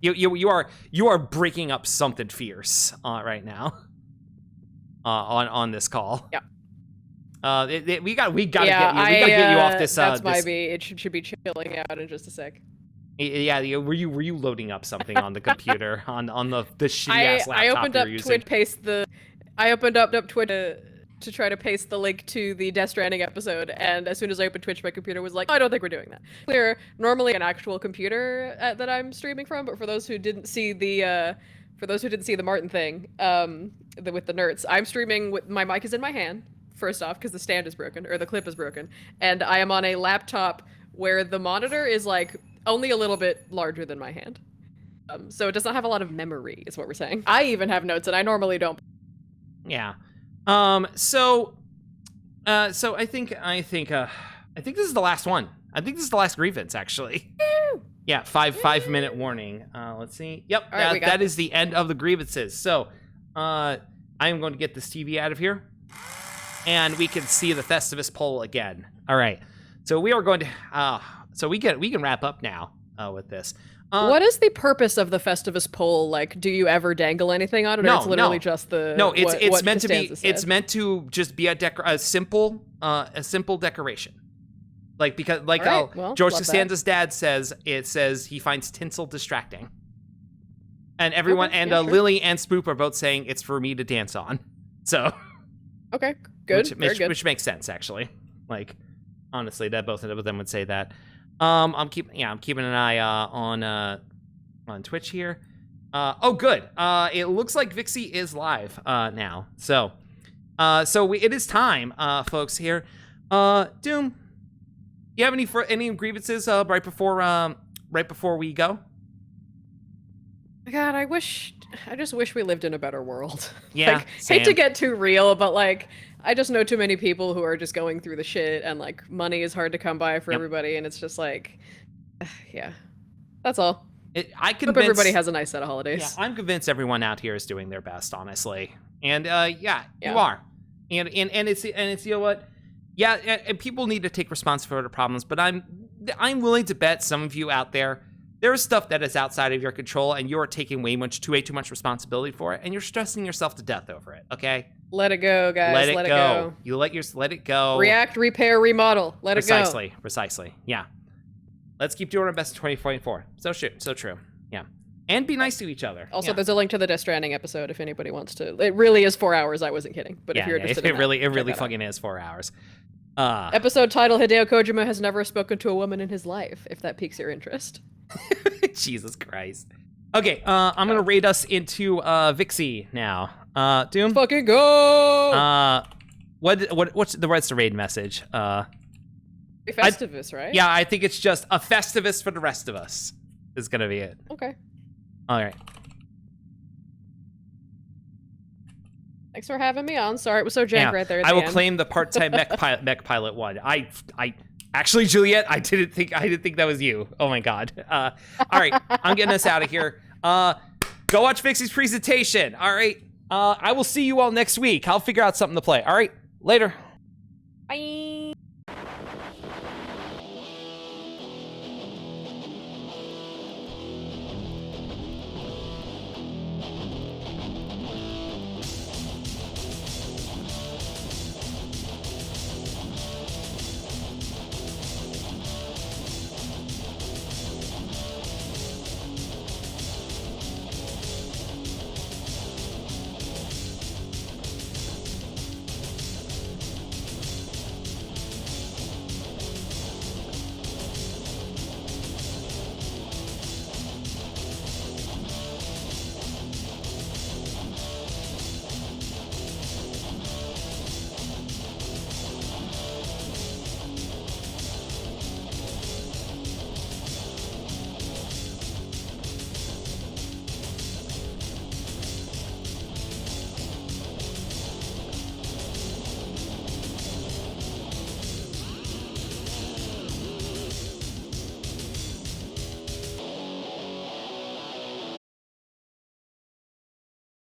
You are breaking up something fierce right now. On this call. Yeah. We gotta get you off this. That's my B. It should be chilling out in just a sec. Yeah, were you loading up something on the computer on the shitty ass laptop I opened up you're using? I opened up Twitch to try to paste the link to the Death Stranding episode, and as soon as I opened Twitch, my computer was like, oh, I don't think we're doing that. Clear, normally an actual computer that I'm streaming from, but for those who didn't see the Martin thing, with the nerds, I'm streaming with my mic is in my hand. First off, because the stand is broken, or the clip is broken, and I am on a laptop where the monitor is like only a little bit larger than my hand. So it does not have a lot of memory, is what we're saying. I even have notes, and I normally don't. Yeah. So I think I think this is the last one. I think this is the last grievance, actually. Yeah, 5-minute warning. Let's see. Yep, Right, that is the end of the grievances. So, I am going to get this TV out of here, and we can see the Festivus poll again. All right. So we are going to. So we can wrap up now with this. What is the purpose of the Festivus poll? Like, do you ever dangle anything on it, or it's literally just the? No, it's what meant to be. Costanza It's said? meant to just be a simple decoration. Like because All right, well, George love that. Costanza's dad says, it says he finds tinsel distracting, and everyone Okay, and yeah, sure. Lily and Spoop are both saying it's for me to dance on. So Okay, good, very good. which makes sense actually. Like honestly, that both of them would say that. I'm keeping an eye on Twitch here. Oh, good. It looks like Vixie is live now. So it is time, folks. Here, Doom. Do you have any grievances right before we go? God, I just wish we lived in a better world. Yeah, like, hate same. to get too real, but like, I just know too many people who are just going through the shit, and like, money is hard to come by for Yep. everybody, and it's just like, yeah, that's all. Hope Hope everybody has a nice set of holidays. Yeah, I'm convinced everyone out here is doing their best, honestly. And yeah, you Yeah. are. And it's you know what? Yeah, and people need to take responsibility for the problems, but I'm willing to bet some of you out there, there is stuff that is outside of your control, and you are taking way too much responsibility for it, and you're stressing yourself to death over it. Okay, Let it go, guys. let it go. You let it go. React, repair, remodel. Let it go. Precisely. Yeah. Let's keep doing our best in 2024. So true. Yeah. And be nice to each other. Also, yeah. there's a link to the Death Stranding episode if anybody wants to. It really is 4 hours. I wasn't kidding. But if you're interested, it really fucking is 4 hours. Episode title: Hideo Kojima has never spoken to a woman in his life. If that piques your interest. Jesus Christ. Okay, I'm gonna raid us into Vixie now. Doom. Fucking go! What's the raid message? Festivus, right? Yeah, I think it's just a Festivus for the rest of us. Is gonna be it. Okay. All right. Thanks for having me on. Sorry, it was so jank right there. At I the will end. claim the part-time mech pilot one. I actually, Juliet, I didn't think that was you. Oh my god. All right, I'm getting us out of here. Go watch Vixie's presentation. All right. I will see you all next week. I'll figure out something to play. All right. Later.